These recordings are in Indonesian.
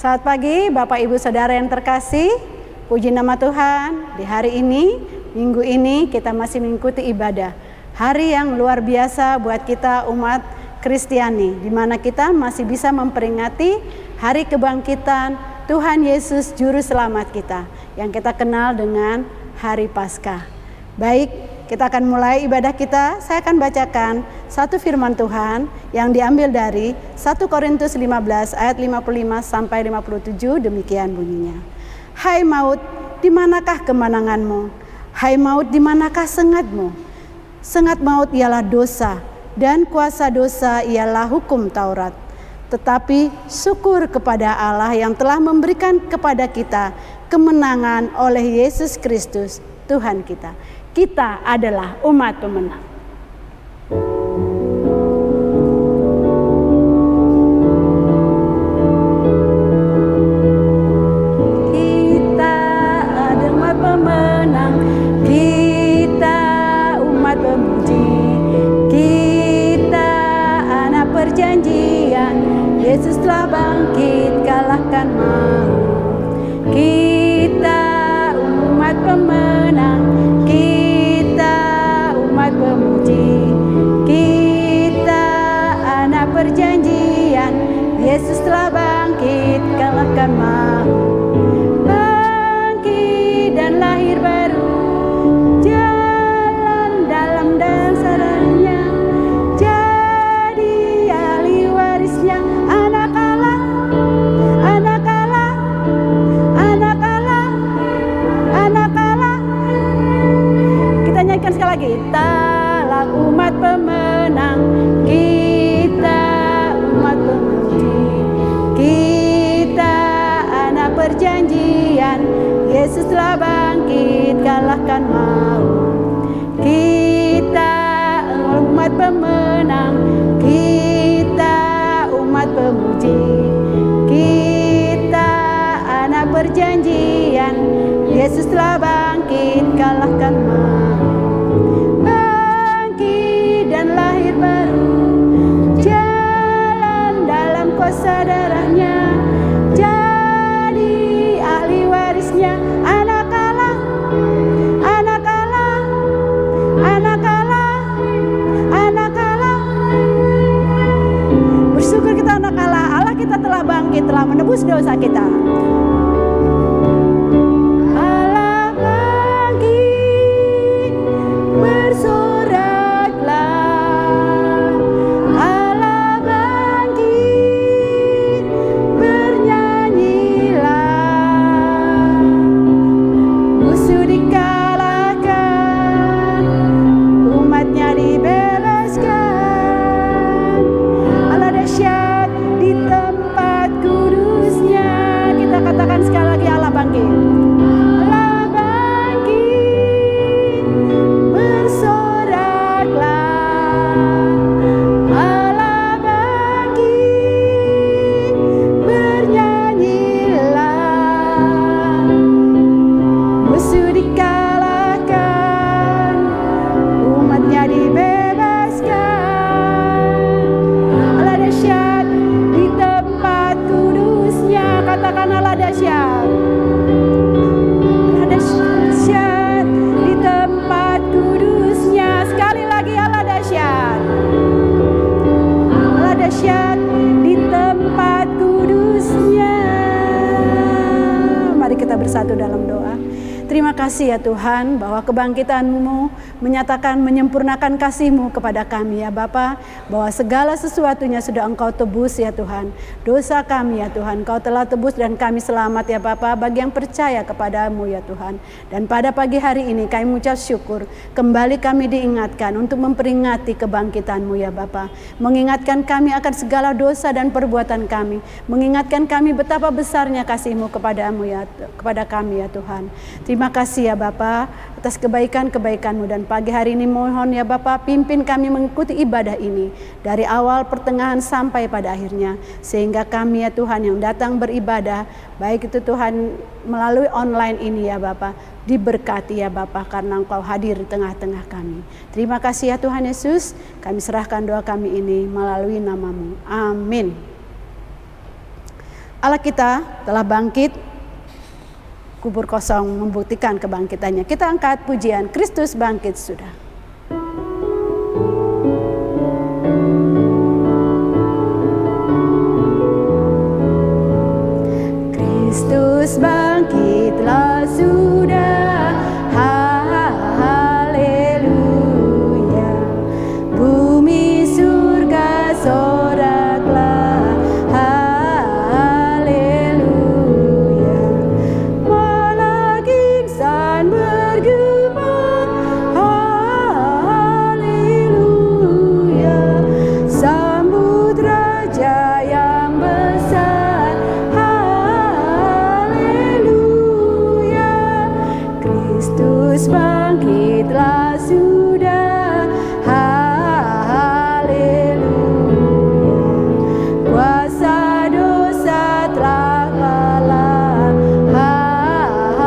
Selamat pagi Bapak Ibu Saudara yang terkasih. Puji nama Tuhan, di hari ini, minggu ini kita masih mengikuti ibadah. Hari yang luar biasa buat kita umat Kristiani, di mana kita masih bisa memperingati hari kebangkitan Tuhan Yesus Juru Selamat kita, yang kita kenal dengan Hari Paskah. Baik, kita akan mulai ibadah kita. Saya akan bacakan satu firman Tuhan yang diambil dari 1 Korintus 15 ayat 55 sampai 57, demikian bunyinya. Hai maut, di manakah kemenanganmu? Hai maut, di manakah sengatmu? Sengat maut ialah dosa, dan kuasa dosa ialah hukum Taurat. Tetapi syukur kepada Allah yang telah memberikan kepada kita kemenangan oleh Yesus Kristus, Tuhan kita. Kita adalah umat pemenang. Kita ada umat pemenang. Kita umat pemuji. Kita anak perjanjian. Yesus telah bangkit, kalahkan maut. Kita umat pemenang. Pemuji, kita anak perjanjian. Yesus telah bangkit, kalahkan maut. Bangkit dan lahir baru, jalan dalam dasarnya, jadi ahli warisnya. Anak Allah, anak Allah, anak Allah, anak Allah. Kita nyanyikan sekali lagi. Umat pemenang, kita umat pemuji, kita anak perjanjian. Yesus telah bangkit, kalahkan maut. Kita umat pemenang, kita umat pemuji, kita anak perjanjian. Yesus telah bangkit, kalahkan maut. Lahir baru, jalan dalam kuasa darahnya, jadi ahli warisnya. Anak Allah, anak Allah, anak Allah, anak Allah. Bersyukur kita anak Allah. Allah kita telah bangkit, telah menebus dosa kita. Allah bangkit, bersorak. Bersatu dalam doa. Terima kasih ya Tuhan, bahwa kebangkitan-Mu menyatakan menyempurnakan kasih-Mu kepada kami ya Bapa, bahwa segala sesuatunya sudah Engkau tebus ya Tuhan. Dosa kami ya Tuhan, Engkau telah tebus dan kami selamat ya Bapa, bagi yang percaya kepada-Mu ya Tuhan. Dan pada pagi hari ini kami mengucap syukur, kembali kami diingatkan untuk memperingati kebangkitan-Mu ya Bapa. Mengingatkan kami akan segala dosa dan perbuatan kami, mengingatkan kami betapa besarnya kasih-Mu kepada-Mu ya, kepada kami ya Tuhan. Terima kasih ya Bapa atas kebaikan-kebaikan-Mu, dan pagi hari ini mohon ya Bapa, pimpin kami mengikuti ibadah ini dari awal, pertengahan sampai pada akhirnya, sehingga kami ya Tuhan yang datang beribadah, baik itu Tuhan melalui online ini ya Bapa, diberkati ya Bapa, karena Engkau hadir di tengah-tengah kami. Terima kasih ya Tuhan Yesus, kami serahkan doa kami ini melalui nama-Mu. Amin. Allah kita telah bangkit, kubur kosong membuktikan kebangkitannya. Kita angkat pujian, Kristus bangkit sudah. Kristus bangkitlah sudah, haleluya. Bumi surga soraklah, haleluya. Malaikat insan bergema, haleluya. Sambut Raja yang besar, Kristus bangkitlah sudah, haleluya. Kuasa dosa telah kalah,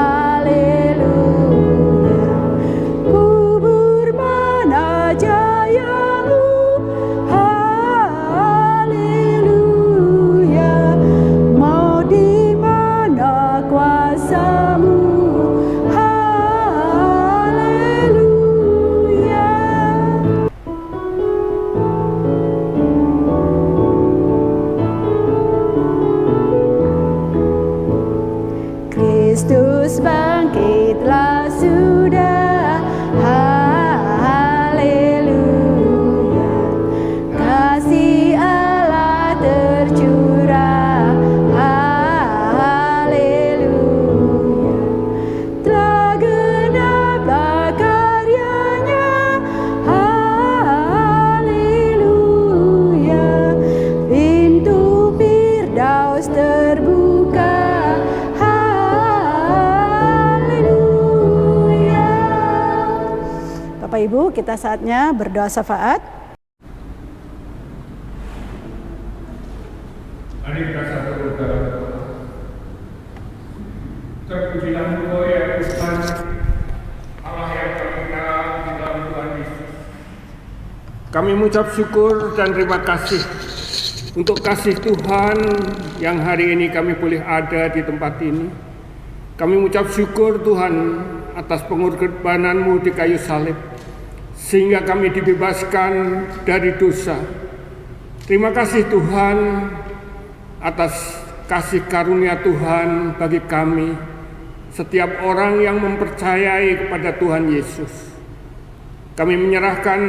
haleluya. Kubur mana jayamu, haleluya. Mau di mana kuasamu, Kristus bangkitlah sudah, haleluya. Kasih Allah tercurah, haleluya. Telah genaplah karyanya, haleluya. Pintu Firdaus terbuka, Bapak Ibu, kita saatnya berdoa syafaat. Mari kita satu berdoa. Terpujilah Engkau ya Tuhan, Allah yang terkenal di dalam Tuhan Yesus. Kami mengucap syukur dan terima kasih untuk kasih Tuhan yang hari ini kami boleh ada di tempat ini. Kami mengucap syukur Tuhan atas pengorbanan-Mu di kayu salib, sehingga kami dibebaskan dari dosa. Terima kasih Tuhan atas kasih karunia Tuhan bagi kami, setiap orang yang mempercayai kepada Tuhan Yesus. Kami menyerahkan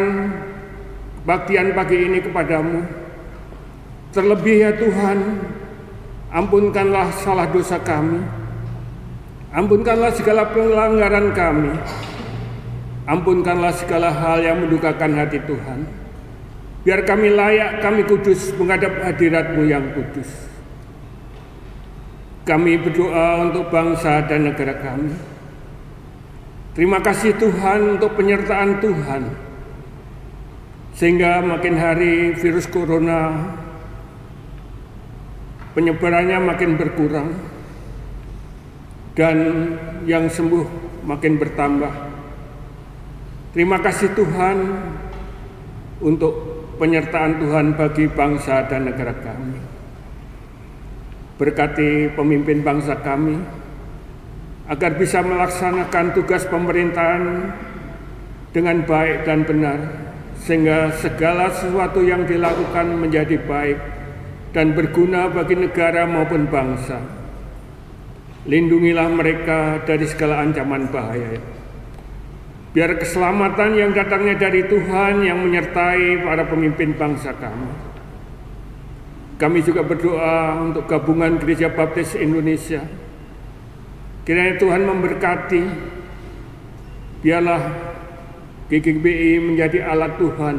kebaktian pagi ini kepadamu. Terlebih ya Tuhan, ampunkanlah salah dosa kami, ampunkanlah segala pelanggaran kami, ampunkanlah segala hal yang mendukakan hati Tuhan. Biar kami layak, kami kudus menghadap hadirat-Mu yang kudus. Kami berdoa untuk bangsa dan negara kami. Terima kasih Tuhan untuk penyertaan Tuhan, sehingga makin hari virus corona penyebarannya makin berkurang dan yang sembuh makin bertambah. Terima kasih Tuhan untuk penyertaan Tuhan bagi bangsa dan negara kami. Berkati pemimpin bangsa kami agar bisa melaksanakan tugas pemerintahan dengan baik dan benar, sehingga segala sesuatu yang dilakukan menjadi baik dan berguna bagi negara maupun bangsa. Lindungilah mereka dari segala ancaman bahaya. Biar keselamatan yang datangnya dari Tuhan yang menyertai para pemimpin bangsa kami. Kami juga berdoa untuk gabungan Gereja Baptis Indonesia. Kiranya Tuhan memberkati, biarlah GGBI menjadi alat Tuhan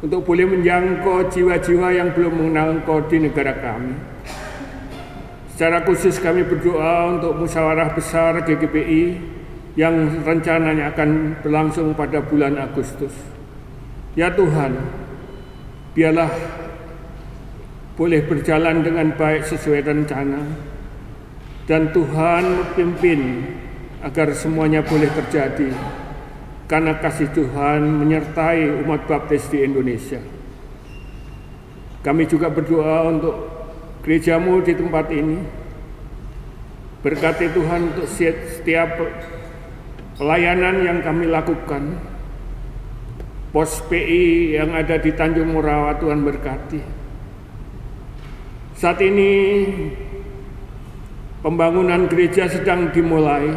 untuk boleh menjangkau jiwa-jiwa yang belum mengenal Engkau di negara kami. Secara khusus kami berdoa untuk musyawarah besar GGBI yang rencananya akan berlangsung pada bulan Agustus. Ya Tuhan, biarlah boleh berjalan dengan baik sesuai rencana, dan Tuhan pimpin agar semuanya boleh terjadi, karena kasih Tuhan menyertai umat baptis di Indonesia. Kami juga berdoa untuk gereja-Mu di tempat ini. Berkati Tuhan untuk setiap pelayanan yang kami lakukan. Pos PI yang ada di Tanjung Morawa, Tuhan berkati. Saat ini pembangunan gereja sedang dimulai.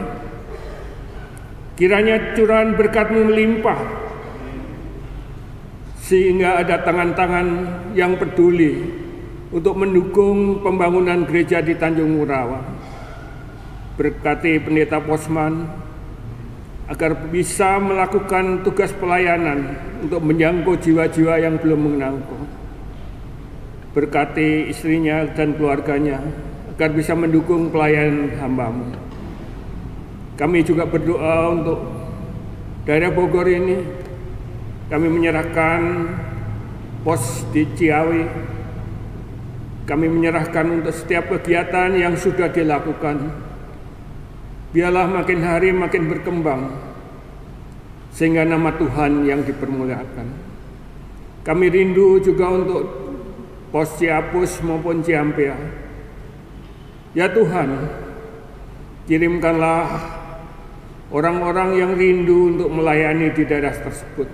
Kiranya curahan berkat-Mu melimpah, sehingga ada tangan-tangan yang peduli untuk mendukung pembangunan gereja di Tanjung Morawa. Berkati Pendeta Posman agar bisa melakukan tugas pelayanan untuk menjangkau jiwa-jiwa yang belum mengenal Engkau. Berkati istrinya dan keluarganya agar bisa mendukung pelayanan hamba-Mu. Kami juga berdoa untuk daerah Bogor ini. Kami menyerahkan pos di Ciawi. Kami menyerahkan untuk setiap kegiatan yang sudah dilakukan. Biarlah makin hari makin berkembang, sehingga nama Tuhan yang dipermuliakan. Kami rindu juga untuk pos Ciapus maupun Ciampea. Ya Tuhan, kirimkanlah orang-orang yang rindu untuk melayani di daerah tersebut.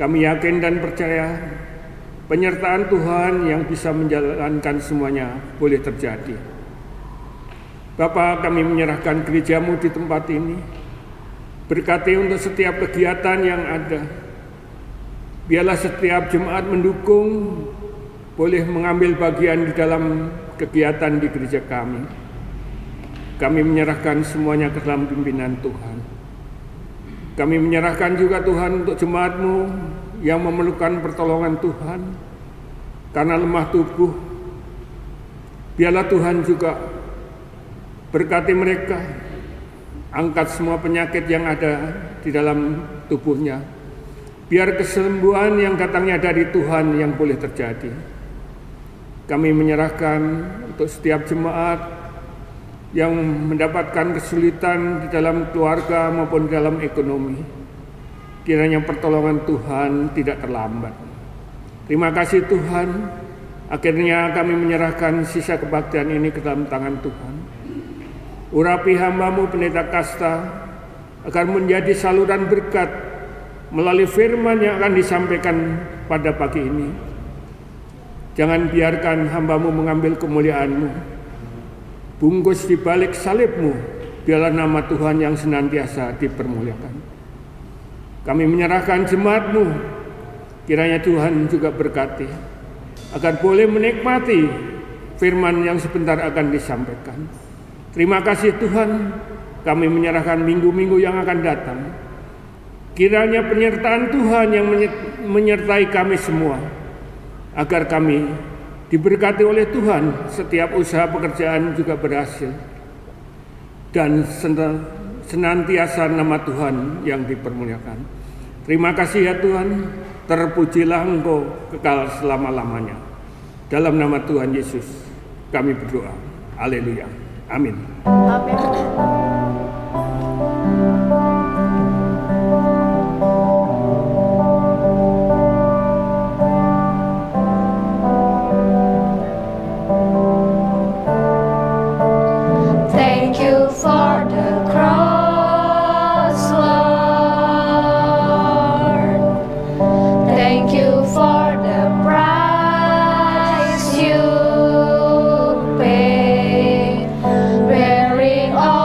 Kami yakin dan percaya penyertaan Tuhan yang bisa menjalankan semuanya boleh terjadi. Bapa, kami menyerahkan gereja-Mu di tempat ini. Berkati untuk setiap kegiatan yang ada. Biarlah setiap jemaat mendukung, boleh mengambil bagian di dalam kegiatan di gereja kami. Kami menyerahkan semuanya ke dalam pimpinan Tuhan. Kami menyerahkan juga Tuhan untuk jemaat-Mu yang memerlukan pertolongan Tuhan karena lemah tubuh. Biarlah Tuhan juga berkati mereka, angkat semua penyakit yang ada di dalam tubuhnya. Biar kesembuhan yang datangnya dari Tuhan yang boleh terjadi. Kami menyerahkan untuk setiap jemaat yang mendapatkan kesulitan di dalam keluarga maupun di dalam ekonomi. Kiranya pertolongan Tuhan tidak terlambat. Terima kasih Tuhan, akhirnya kami menyerahkan sisa kebaktian ini ke dalam tangan Tuhan. Urapi hamba-Mu Pendeta Kasta agar menjadi saluran berkat melalui firman yang akan disampaikan pada pagi ini. Jangan biarkan hamba-Mu mengambil kemuliaan-Mu. Bungkus di balik salib-Mu, biarlah nama Tuhan yang senantiasa dipermuliakan. Kami menyerahkan jemaat-Mu, kiranya Tuhan juga berkati, agar boleh menikmati firman yang sebentar akan disampaikan. Terima kasih Tuhan, kami menyerahkan minggu-minggu yang akan datang. Kiranya penyertaan Tuhan yang menyertai kami semua, agar kami diberkati oleh Tuhan, setiap usaha pekerjaan juga berhasil, dan senantiasa nama Tuhan yang dipermuliakan. Terima kasih ya Tuhan, terpujilah Engkau kekal selama-lamanya. Dalam nama Tuhan Yesus kami berdoa. Haleluya. Amin. Amin. Thank you for the cross, Lord. Thank you for the price you paid, bearing all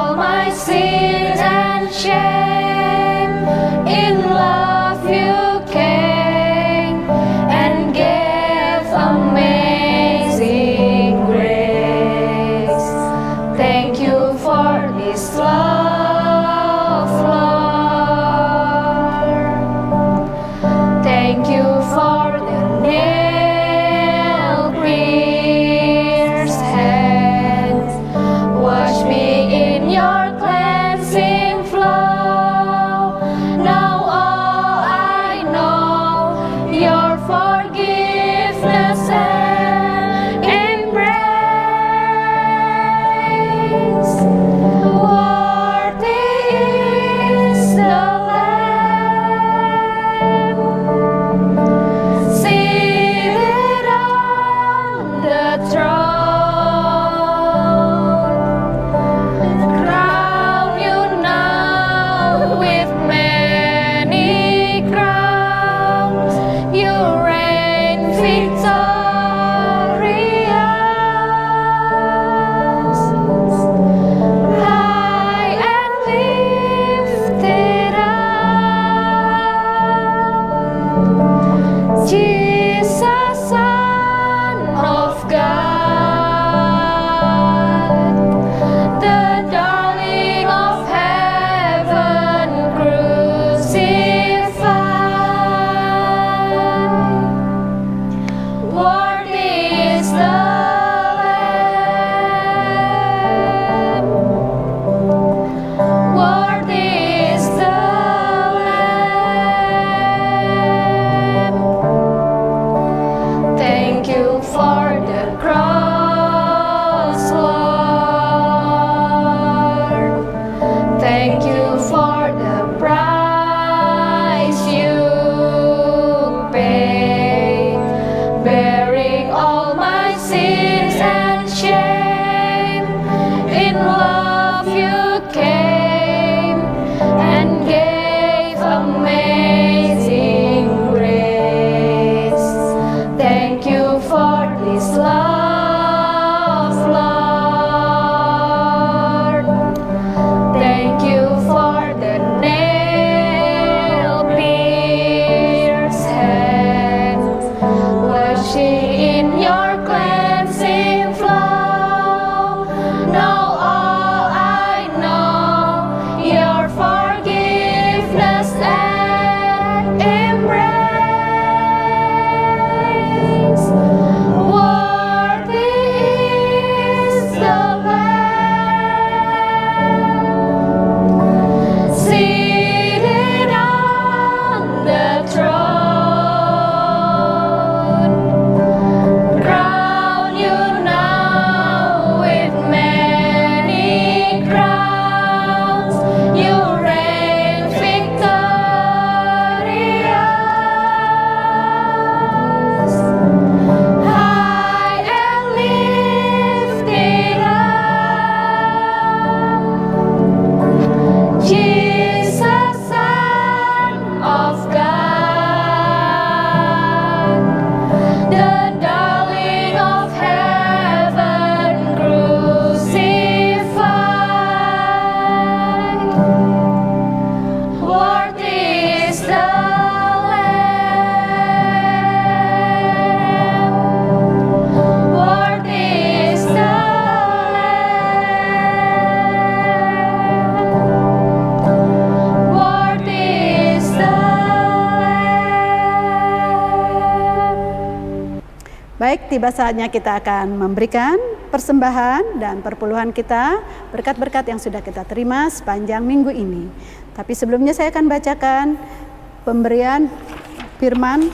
Jesus, Son of God, the darling of heaven crucified. Worthy is the Lamb. Worthy is the Lamb. Thank you for the cross, Lord. Thank you for the price you paid, bearing all my sins and shame. In love you came and gave amazing grace. Thank you for this love, Lord. Thank you for the nail-pierced hands, washing in your cleansing flow. Now all I know, your forgiveness and embrace. Worthy is the Lamb, seated on the throne. Crown you now with many crowns. You reign victorious, high and lifted up. Jesus, Son of God, the darling of heaven crucified. Worthy is the Lamb. Worthy is the Lamb. Worthy is the Lamb. Baik, tiba saatnya kita akan memberikan persembahan dan perpuluhan kita, berkat-berkat yang sudah kita terima sepanjang minggu ini. Tapi sebelumnya saya akan bacakan pemberian firman,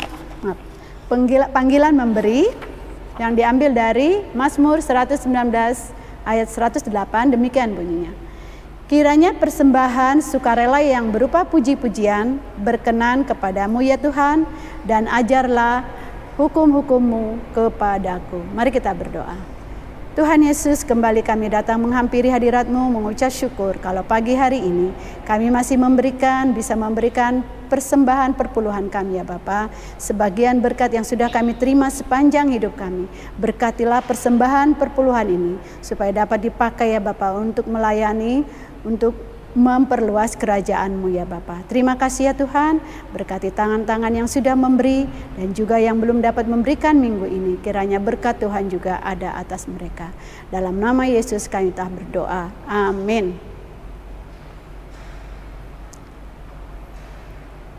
panggilan memberi yang diambil dari Mazmur 119 ayat 108, demikian bunyinya. Kiranya persembahan sukarela yang berupa puji-pujian berkenan kepadamu ya Tuhan, dan ajarlah hukum-hukum-Mu kepadaku. Mari kita berdoa. Tuhan Yesus, kembali kami datang menghampiri hadirat-Mu mengucap syukur kalau pagi hari ini kami masih bisa memberikan persembahan perpuluhan kami ya Bapa. Sebagian berkat yang sudah kami terima sepanjang hidup kami, berkatilah persembahan perpuluhan ini supaya dapat dipakai ya Bapa untuk melayani, untuk memperluas kerajaan-Mu ya Bapa. Terima kasih ya Tuhan, berkati tangan-tangan yang sudah memberi dan juga yang belum dapat memberikan minggu ini. Kiranya berkat Tuhan juga ada atas mereka. Dalam nama Yesus kami telah berdoa. Amin.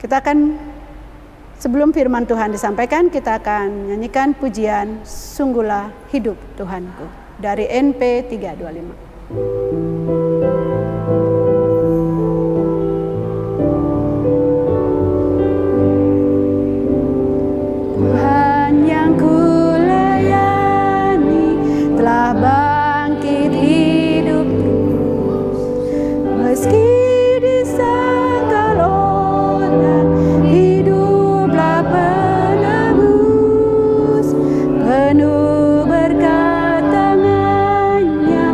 Kita akan, sebelum firman Tuhan disampaikan, kita akan nyanyikan pujian Sungguhlah Hidup Tuhanku dari NP 325. Tuhan yang kulayani telah bangkit hidup terus, meski disangkal orang, hiduplah penebus, penuh berkat tangannya,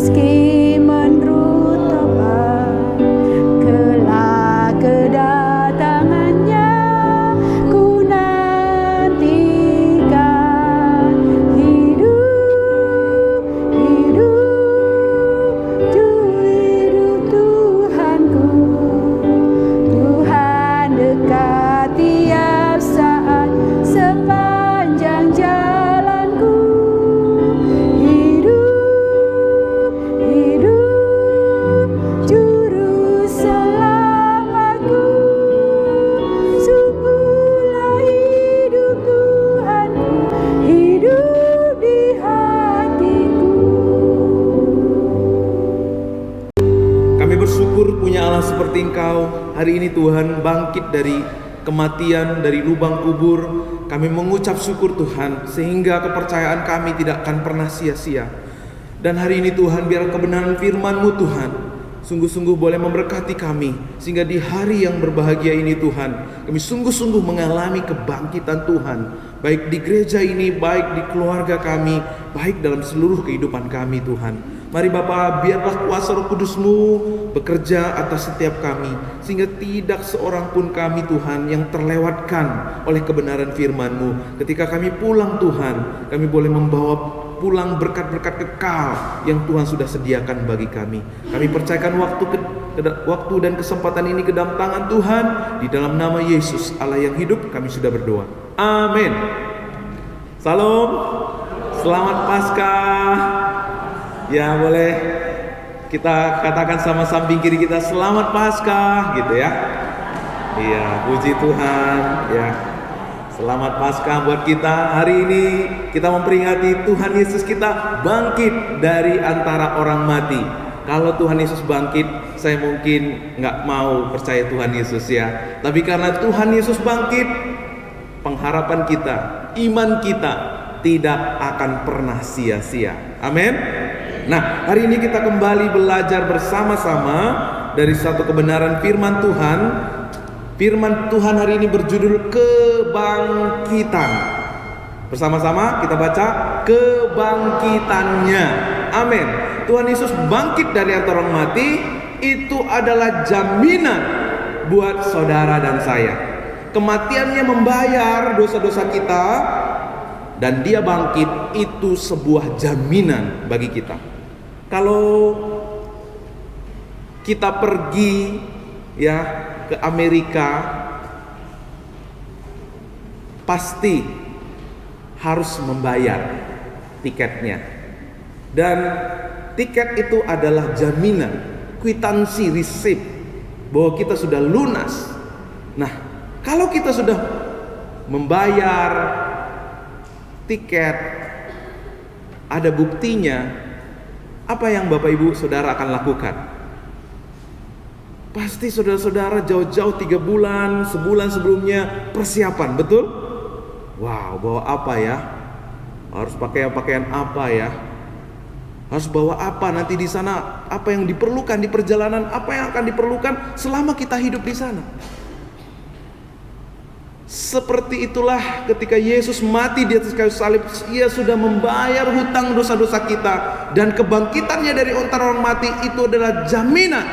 meski menurut tobat, kelak kedatangannya ku nantikan. Hidup Tuhanku, Tuhan dekat tiap saat sepanjang jalanku. Hidup juru selamatku, sungguhlah hidup Tuhanku, hidup di hatiku. Kami bersyukur punya Allah seperti Engkau. Hari ini Tuhan bangkit dari kematian, dari lubang kubur. Kami mengucap syukur Tuhan, sehingga kepercayaan kami tidak akan pernah sia-sia. Dan hari ini Tuhan, biar kebenaran firman-Mu Tuhan sungguh-sungguh boleh memberkati kami, sehingga di hari yang berbahagia ini Tuhan, kami sungguh-sungguh mengalami kebangkitan Tuhan, baik di gereja ini, baik di keluarga kami, baik dalam seluruh kehidupan kami Tuhan. Mari Bapa, biarlah kuasa Roh Kudus-Mu bekerja atas setiap kami, sehingga tidak seorang pun kami Tuhan yang terlewatkan oleh kebenaran firman-Mu. Ketika kami pulang Tuhan, kami boleh membawa pulang berkat-berkat kekal yang Tuhan sudah sediakan bagi kami. Kami percayakan waktu dan kesempatan ini ke dalam tangan Tuhan. Di dalam nama Yesus Allah yang hidup, kami sudah berdoa. Amin. Salam. Selamat Paskah. Ya, boleh kita katakan sama samping kiri kita, selamat Paskah, gitu ya. Iya, puji Tuhan, ya. Selamat Paskah buat kita. Hari ini kita memperingati Tuhan Yesus kita bangkit dari antara orang mati. Kalau Tuhan Yesus bangkit, saya mungkin nggak mau percaya Tuhan Yesus ya. Tapi karena Tuhan Yesus bangkit, pengharapan kita, iman kita tidak akan pernah sia-sia. Amin. Nah, hari ini kita kembali belajar bersama-sama dari satu kebenaran firman Tuhan. Firman Tuhan hari ini berjudul kebangkitan. Bersama-sama kita baca kebangkitannya. Amin. Tuhan Yesus bangkit dari antara orang mati, itu adalah jaminan buat saudara dan saya. Kematiannya membayar dosa-dosa kita, dan dia bangkit, itu sebuah jaminan bagi kita. Kalau kita pergi ya ke Amerika, pasti harus membayar tiketnya. Dan tiket itu adalah jaminan, kwitansi, resip bahwa kita sudah lunas. Nah, kalau kita sudah membayar tiket, ada buktinya, apa yang Bapak Ibu Saudara akan lakukan? Pasti saudara-saudara jauh-jauh 3 bulan, sebulan sebelumnya persiapan, betul? Wow, bawa apa ya? Harus pakai pakaian apa ya? Harus bawa apa nanti di sana? Apa yang diperlukan di perjalanan? Apa yang akan diperlukan selama kita hidup di sana? Seperti itulah ketika Yesus mati di atas kayu salib, Ia sudah membayar hutang dosa-dosa kita, dan kebangkitannya dari antara orang mati itu adalah jaminan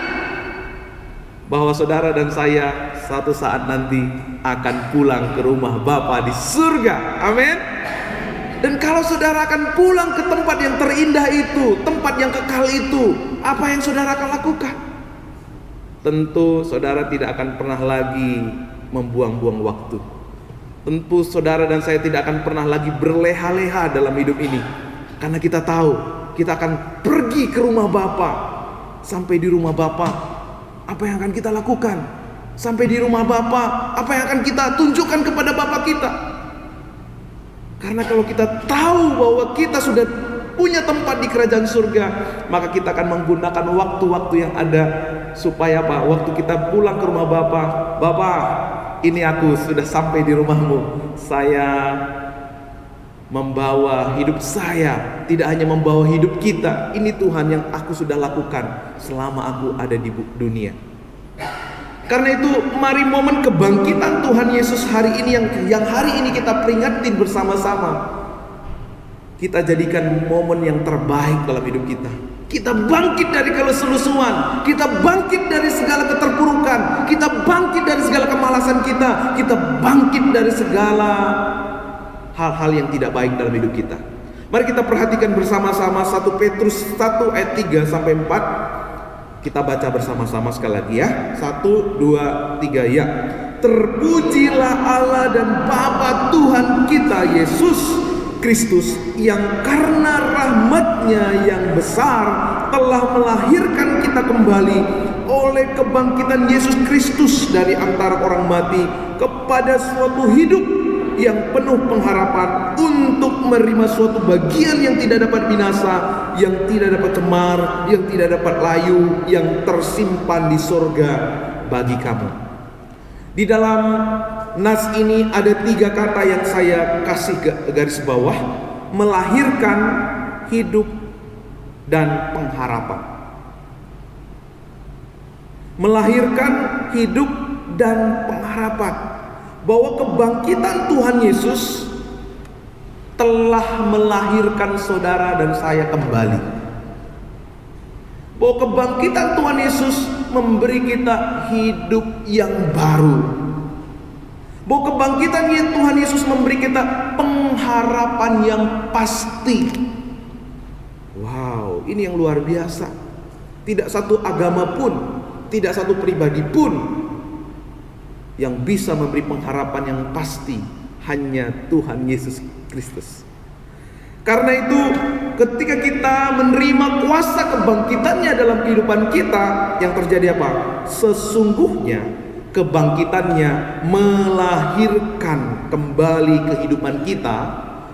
bahwa saudara dan saya satu saat nanti akan pulang ke rumah Bapa di surga. Amin. Dan kalau saudara akan pulang ke tempat yang terindah itu, tempat yang kekal itu, apa yang saudara akan lakukan? Tentu saudara tidak akan pernah lagi membuang-buang waktu. Tentu saudara dan saya tidak akan pernah lagi berleha-leha dalam hidup ini, karena kita tahu kita akan pergi ke rumah Bapa. Sampai di rumah Bapa, apa yang akan kita lakukan? Sampai di rumah Bapa, apa yang akan kita tunjukkan kepada Bapa kita? Karena kalau kita tahu bahwa kita sudah punya tempat di kerajaan surga, maka kita akan menggunakan waktu-waktu yang ada supaya apa? Waktu kita pulang ke rumah Bapa, Bapa, ini aku sudah sampai di rumahmu. Saya membawa hidup saya, tidak hanya membawa hidup kita. Ini Tuhan yang aku sudah lakukan selama aku ada di dunia. Karena itu mari momen kebangkitan Tuhan Yesus hari ini yang hari ini kita peringatin bersama-sama, kita jadikan momen yang terbaik dalam hidup kita. Kita bangkit dari kelusuan, kita bangkit dari segala keterpurukan, kita bangkit dari segala kemalasan kita bangkit dari segala hal-hal yang tidak baik dalam hidup kita. Mari kita perhatikan bersama-sama 1 Petrus 1 ayat 3 sampai 4. Kita baca bersama-sama sekali lagi ya. 1, 2, 3 ya. Terpujilah Allah dan Bapa Tuhan kita Yesus Kristus, yang karena rahmat-Nya yang besar telah melahirkan kita kembali oleh kebangkitan Yesus Kristus dari antara orang mati kepada suatu hidup yang penuh pengharapan, untuk menerima suatu bagian yang tidak dapat binasa, yang tidak dapat cemar, yang tidak dapat layu, yang tersimpan di sorga bagi kamu. Di dalam nas ini ada 3 kata yang saya kasih garis bawah: melahirkan, hidup, dan pengharapan. Melahirkan, hidup, dan pengharapan. Bahwa kebangkitan Tuhan Yesus telah melahirkan saudara dan saya kembali. Bahwa kebangkitan Tuhan Yesus memberi kita hidup yang baru. Bahwa kebangkitan Tuhan Yesus memberi kita pengharapan yang pasti. Wow, ini yang luar biasa. Tidak satu agama pun, tidak satu pribadi pun yang bisa memberi pengharapan yang pasti, hanya Tuhan Yesus Kristus. Karena itu, ketika kita menerima kuasa kebangkitannya dalam kehidupan kita, yang terjadi apa? Sesungguhnya kebangkitannya melahirkan kembali kehidupan kita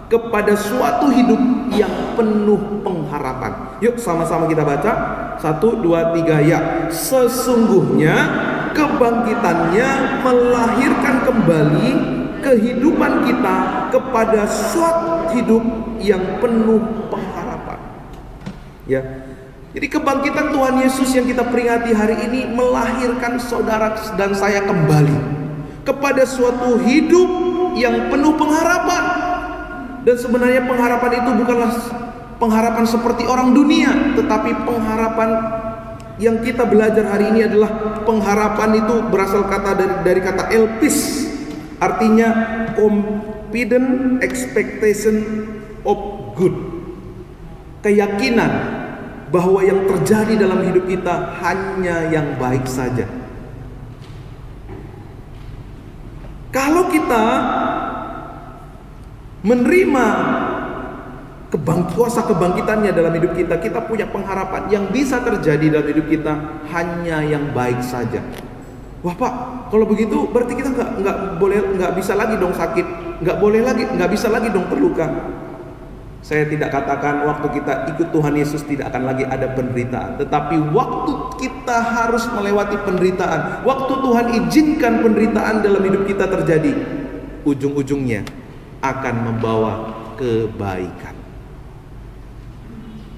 kepada suatu hidup yang penuh pengharapan. Yuk sama-sama kita baca. 1, 2, 3 ya. Sesungguhnya kebangkitannya melahirkan kembali kehidupan kita kepada suatu hidup yang penuh pengharapan. Ya. Jadi kebangkitan Tuhan Yesus yang kita peringati hari ini melahirkan saudara dan saya kembali kepada suatu hidup yang penuh pengharapan. Dan sebenarnya pengharapan itu bukanlah pengharapan seperti orang dunia, tetapi pengharapan yang kita belajar hari ini adalah pengharapan itu berasal dari kata elpis, artinya confident expectation of good. Keyakinan bahwa yang terjadi dalam hidup kita hanya yang baik saja. Kalau kita menerima kuasa kebangkitannya dalam hidup kita, kita punya pengharapan yang bisa terjadi dalam hidup kita hanya yang baik saja. Wah Pak, kalau begitu berarti kita nggak bisa lagi dong sakit, nggak bisa lagi dong terluka. Saya tidak katakan waktu kita ikut Tuhan Yesus tidak akan lagi ada penderitaan, tetapi waktu kita harus melewati penderitaan, waktu Tuhan izinkan penderitaan dalam hidup kita terjadi, ujung-ujungnya akan membawa kebaikan.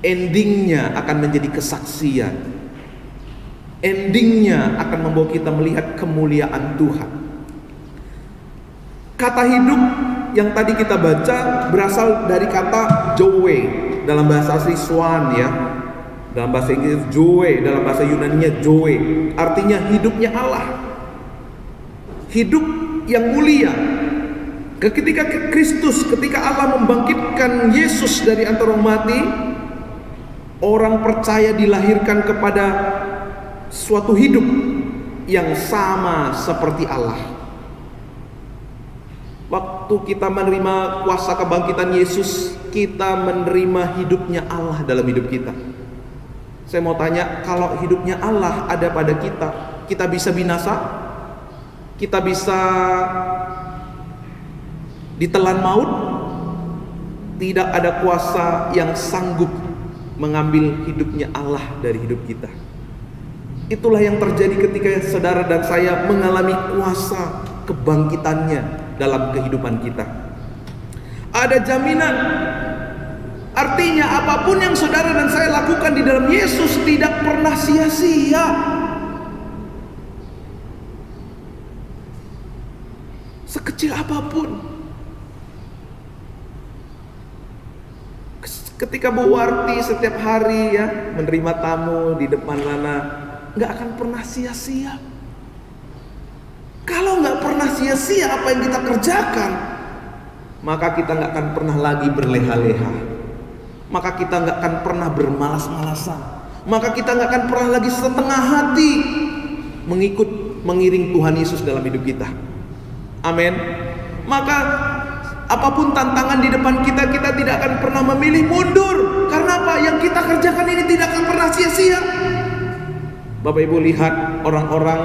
Endingnya akan menjadi kesaksian. Endingnya akan membawa kita melihat kemuliaan Tuhan. Kata hidup yang tadi kita baca berasal dari kata Zoe, dalam bahasa asli Swan ya. Dalam bahasa Inggris Zoe, dalam bahasa Yunani-nya Zoe, artinya hidupnya Allah. Hidup yang mulia. Ketika Allah membangkitkan Yesus dari antara orang mati, orang percaya dilahirkan kepada suatu hidup yang sama seperti Allah. Waktu kita menerima kuasa kebangkitan Yesus, kita menerima hidupnya Allah dalam hidup kita. Saya mau tanya, kalau hidupnya Allah ada pada kita, kita bisa binasa? Kita bisa ditelan maut? Tidak ada kuasa yang sanggup mengambil hidupnya Allah dari hidup kita. Itulah yang terjadi ketika saudara dan saya mengalami kuasa kebangkitannya dalam kehidupan kita. Ada jaminan. Artinya apapun yang saudara dan saya lakukan di dalam Yesus tidak pernah sia-sia. Sekecil apapun. Ketika Bu Warti setiap hari ya menerima tamu di depan Lana, nggak akan pernah sia-sia. Kalau nggak pernah sia-sia apa yang kita kerjakan, maka kita nggak akan pernah lagi berleha-leha. Maka kita nggak akan pernah bermalas-malasan. Maka kita nggak akan pernah lagi setengah hati mengiring Tuhan Yesus dalam hidup kita. Amin. Maka apapun tantangan di depan kita, kita tidak akan pernah memilih mundur. Karena apa? Yang kita kerjakan ini tidak akan pernah sia-sia. Bapak Ibu lihat orang-orang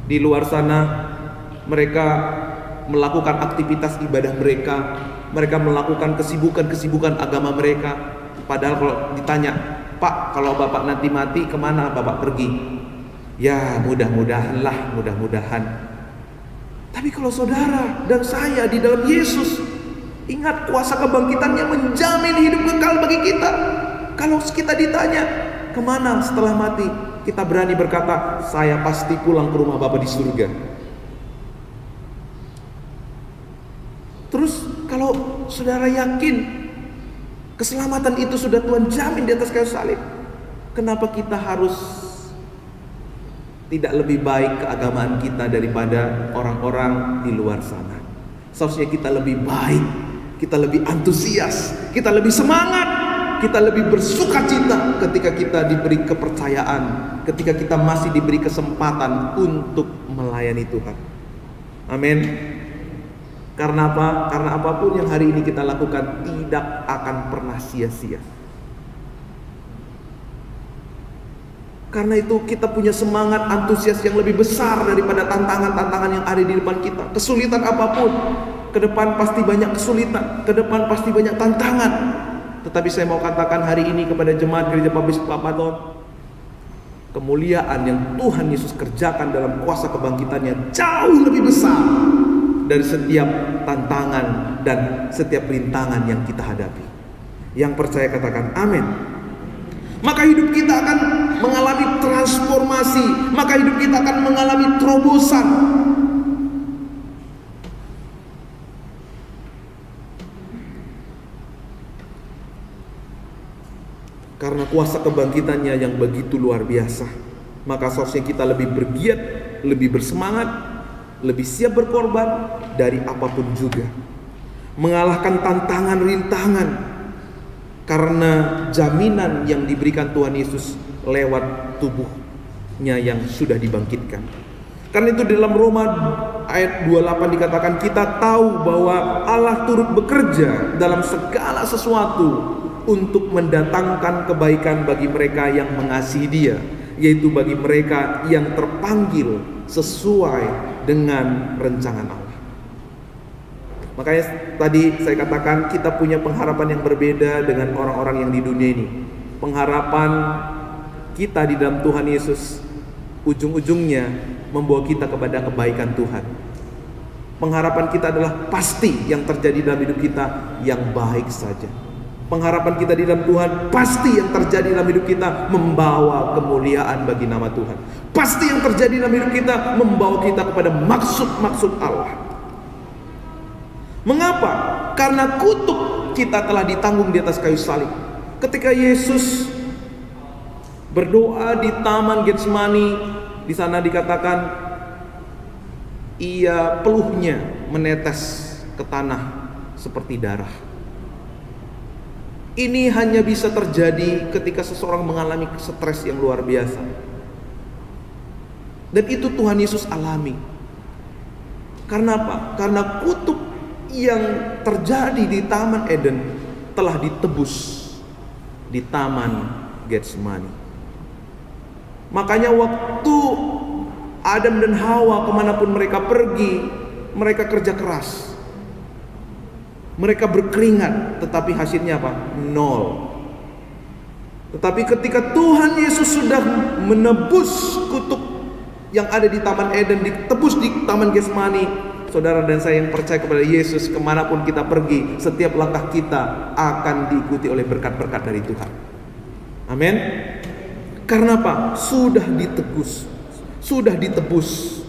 di luar sana, mereka melakukan aktivitas ibadah mereka, mereka melakukan kesibukan-kesibukan agama mereka. Padahal kalau ditanya, Pak, kalau Bapak nanti mati kemana Bapak pergi? Ya mudah-mudahan. Tapi kalau saudara dan saya di dalam Yesus, ingat kuasa kebangkitannya menjamin hidup kekal bagi kita. Kalau kita ditanya, kemana setelah mati? Kita berani berkata, saya pasti pulang ke rumah Bapa di surga. Terus kalau saudara yakin keselamatan itu sudah Tuhan jamin di atas kayu salib, kenapa kita harus tidak lebih baik keagamaan kita daripada orang-orang di luar sana? Seharusnya kita lebih baik, kita lebih antusias, kita lebih semangat, kita lebih bersukacita ketika kita diberi kepercayaan, ketika kita masih diberi kesempatan untuk melayani Tuhan. Amin. Karena apa? Karena apapun yang hari ini kita lakukan tidak akan pernah sia-sia. Karena itu kita punya semangat antusias yang lebih besar daripada tantangan-tantangan yang ada di depan kita. Kesulitan apapun, ke depan pasti banyak kesulitan, ke depan pasti banyak tantangan. Tetapi saya mau katakan hari ini kepada jemaat Gereja Baptis Papadon, kemuliaan yang Tuhan Yesus kerjakan dalam kuasa kebangkitannya jauh lebih besar dari setiap tantangan dan setiap rintangan yang kita hadapi. Yang percaya katakan amin. Maka hidup kita akan mengalami transformasi, maka hidup kita akan mengalami terobosan. Karena kuasa kebangkitannya yang begitu luar biasa, maka seharusnya kita lebih bergiat, lebih bersemangat, lebih siap berkorban dari apapun juga, mengalahkan tantangan rintangan, karena jaminan yang diberikan Tuhan Yesus lewat tubuhnya yang sudah dibangkitkan. Karena itu dalam Roma ayat 28 dikatakan, kita tahu bahwa Allah turut bekerja dalam segala sesuatu untuk mendatangkan kebaikan bagi mereka yang mengasihi Dia, yaitu bagi mereka yang terpanggil sesuai dengan rencana Allah. Makanya tadi saya katakan kita punya pengharapan yang berbeda dengan orang-orang yang di dunia ini. Pengharapan kita di dalam Tuhan Yesus ujung-ujungnya membawa kita kepada kebaikan Tuhan. Pengharapan kita adalah pasti yang terjadi dalam hidup kita yang baik saja. Pengharapan kita di dalam Tuhan pasti yang terjadi dalam hidup kita membawa kemuliaan bagi nama Tuhan. Pasti yang terjadi dalam hidup kita membawa kita kepada maksud-maksud Allah. Mengapa? Karena kutuk kita telah ditanggung di atas kayu salib. Ketika Yesus berdoa di Taman Getsemani, di sana dikatakan ia peluhnya menetes ke tanah seperti darah. Ini hanya bisa terjadi ketika seseorang mengalami stres yang luar biasa. Dan itu Tuhan Yesus alami. Karena apa? Karena kutuk yang terjadi di Taman Eden telah ditebus di Taman Getsemani. Makanya waktu Adam dan Hawa kemanapun mereka pergi, mereka kerja keras. Mereka berkeringat, tetapi hasilnya apa? Nol. Tetapi ketika Tuhan Yesus sudah menebus kutuk yang ada di Taman Eden, ditebus di Taman Getsemani, saudara dan saya yang percaya kepada Yesus, kemanapun kita pergi, setiap langkah kita akan diikuti oleh berkat-berkat dari Tuhan. Amin. Karena apa? Sudah ditebus, sudah ditebus.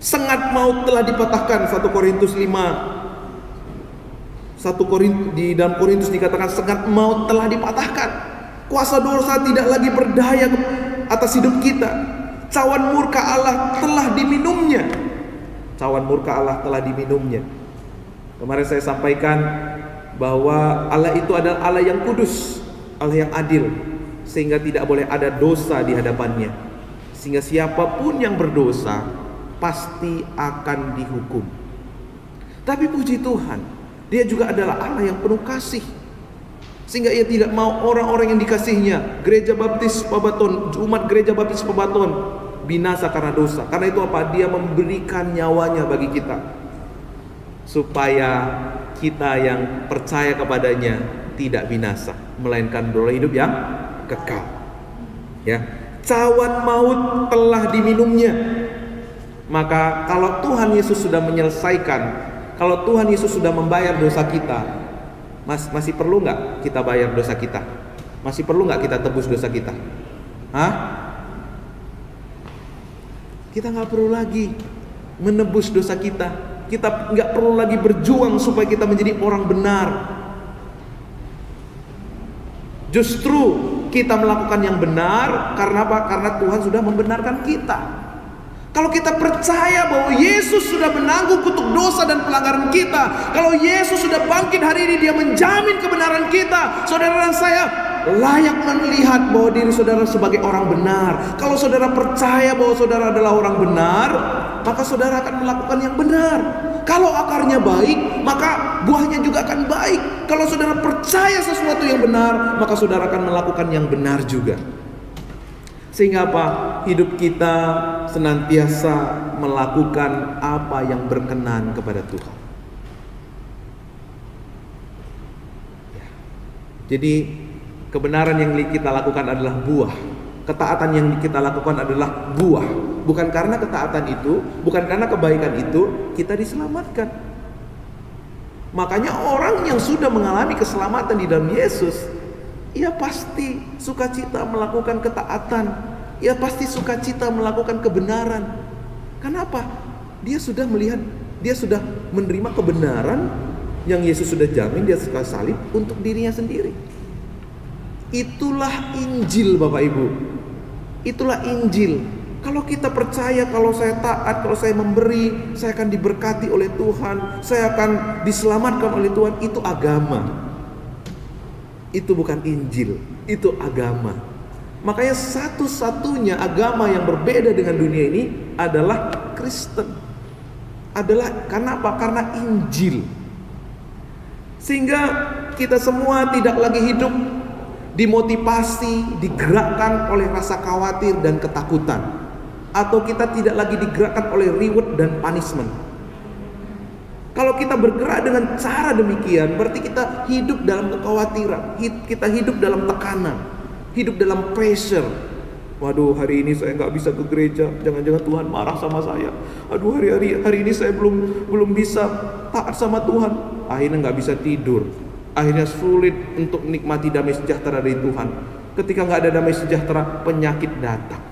Sengat maut telah dipatahkan, 1 Korintus 5 Di dalam Korintus dikatakan sengat maut telah dipatahkan. Kuasa dosa tidak lagi berdaya atas hidup kita. Cawan murka Allah telah diminumnya. Cawan murka Allah telah diminumnya. Kemarin saya sampaikan bahwa Allah itu adalah Allah yang kudus, Allah yang adil, sehingga tidak boleh ada dosa di hadapannya. Sehingga siapapun yang berdosa pasti akan dihukum. Tapi puji Tuhan, Dia juga adalah Allah yang penuh kasih, sehingga Ia tidak mau orang-orang yang dikasihinya, Gereja Baptis Pebaton, umat Gereja Baptis Pebaton, binasa karena dosa. Karena itu apa? Dia memberikan nyawanya bagi kita, supaya kita yang percaya kepadanya tidak binasa, melainkan beroleh hidup yang kekal. Ya, cawan maut telah diminumnya. Maka kalau Tuhan Yesus sudah menyelesaikan, kalau Tuhan Yesus sudah membayar dosa kita, masih perlu nggak kita bayar dosa kita? Masih perlu nggak kita tebus dosa kita? Kita nggak perlu lagi menebus dosa kita. Kita nggak perlu lagi berjuang supaya kita menjadi orang benar. Justru kita melakukan yang benar karena apa? Karena Tuhan sudah membenarkan kita. Kalau kita percaya bahwa Yesus sudah menanggung kutuk dosa dan pelanggaran kita, kalau Yesus sudah bangkit hari ini, Dia menjamin kebenaran kita. Saudara dan saya layak melihat bahwa diri saudara sebagai orang benar. Kalau saudara percaya bahwa saudara adalah orang benar, maka saudara akan melakukan yang benar. Kalau akarnya baik, maka buahnya juga akan baik. Kalau saudara percaya sesuatu yang benar, maka saudara akan melakukan yang benar juga. Sehingga apa? Hidup kita senantiasa melakukan apa yang berkenan kepada Tuhan. Ya. Jadi kebenaran yang kita lakukan adalah buah. Ketaatan yang kita lakukan adalah buah. Bukan karena ketaatan itu, bukan karena kebaikan itu kita diselamatkan. Makanya orang yang sudah mengalami keselamatan di dalam Yesus, ia pasti sukacita melakukan ketaatan. Ia pasti sukacita melakukan kebenaran. Kenapa? Dia sudah melihat, dia sudah menerima kebenaran yang Yesus sudah jamin di atas kayu salib untuk dirinya sendiri. Itulah Injil, Bapak Ibu. Itulah Injil. Kalau kita percaya, kalau saya taat, kalau saya memberi, saya akan diberkati oleh Tuhan, saya akan diselamatkan oleh Tuhan. Itu agama. Itu bukan Injil, itu agama. Makanya satu-satunya agama yang berbeda dengan dunia ini adalah Kristen. Adalah karena apa? Karena Injil. Sehingga kita semua tidak lagi hidup dimotivasi, digerakkan oleh rasa khawatir dan ketakutan. Atau kita tidak lagi digerakkan oleh reward dan punishment. Kalau kita bergerak dengan cara demikian, berarti kita hidup dalam kekhawatiran, kita hidup dalam tekanan, hidup dalam pressure. Waduh, hari ini saya nggak bisa ke gereja, jangan-jangan Tuhan marah sama saya. Aduh, hari ini saya belum bisa taat sama Tuhan. Akhirnya nggak bisa tidur. Akhirnya sulit untuk menikmati damai sejahtera dari Tuhan. Ketika nggak ada damai sejahtera, penyakit datang.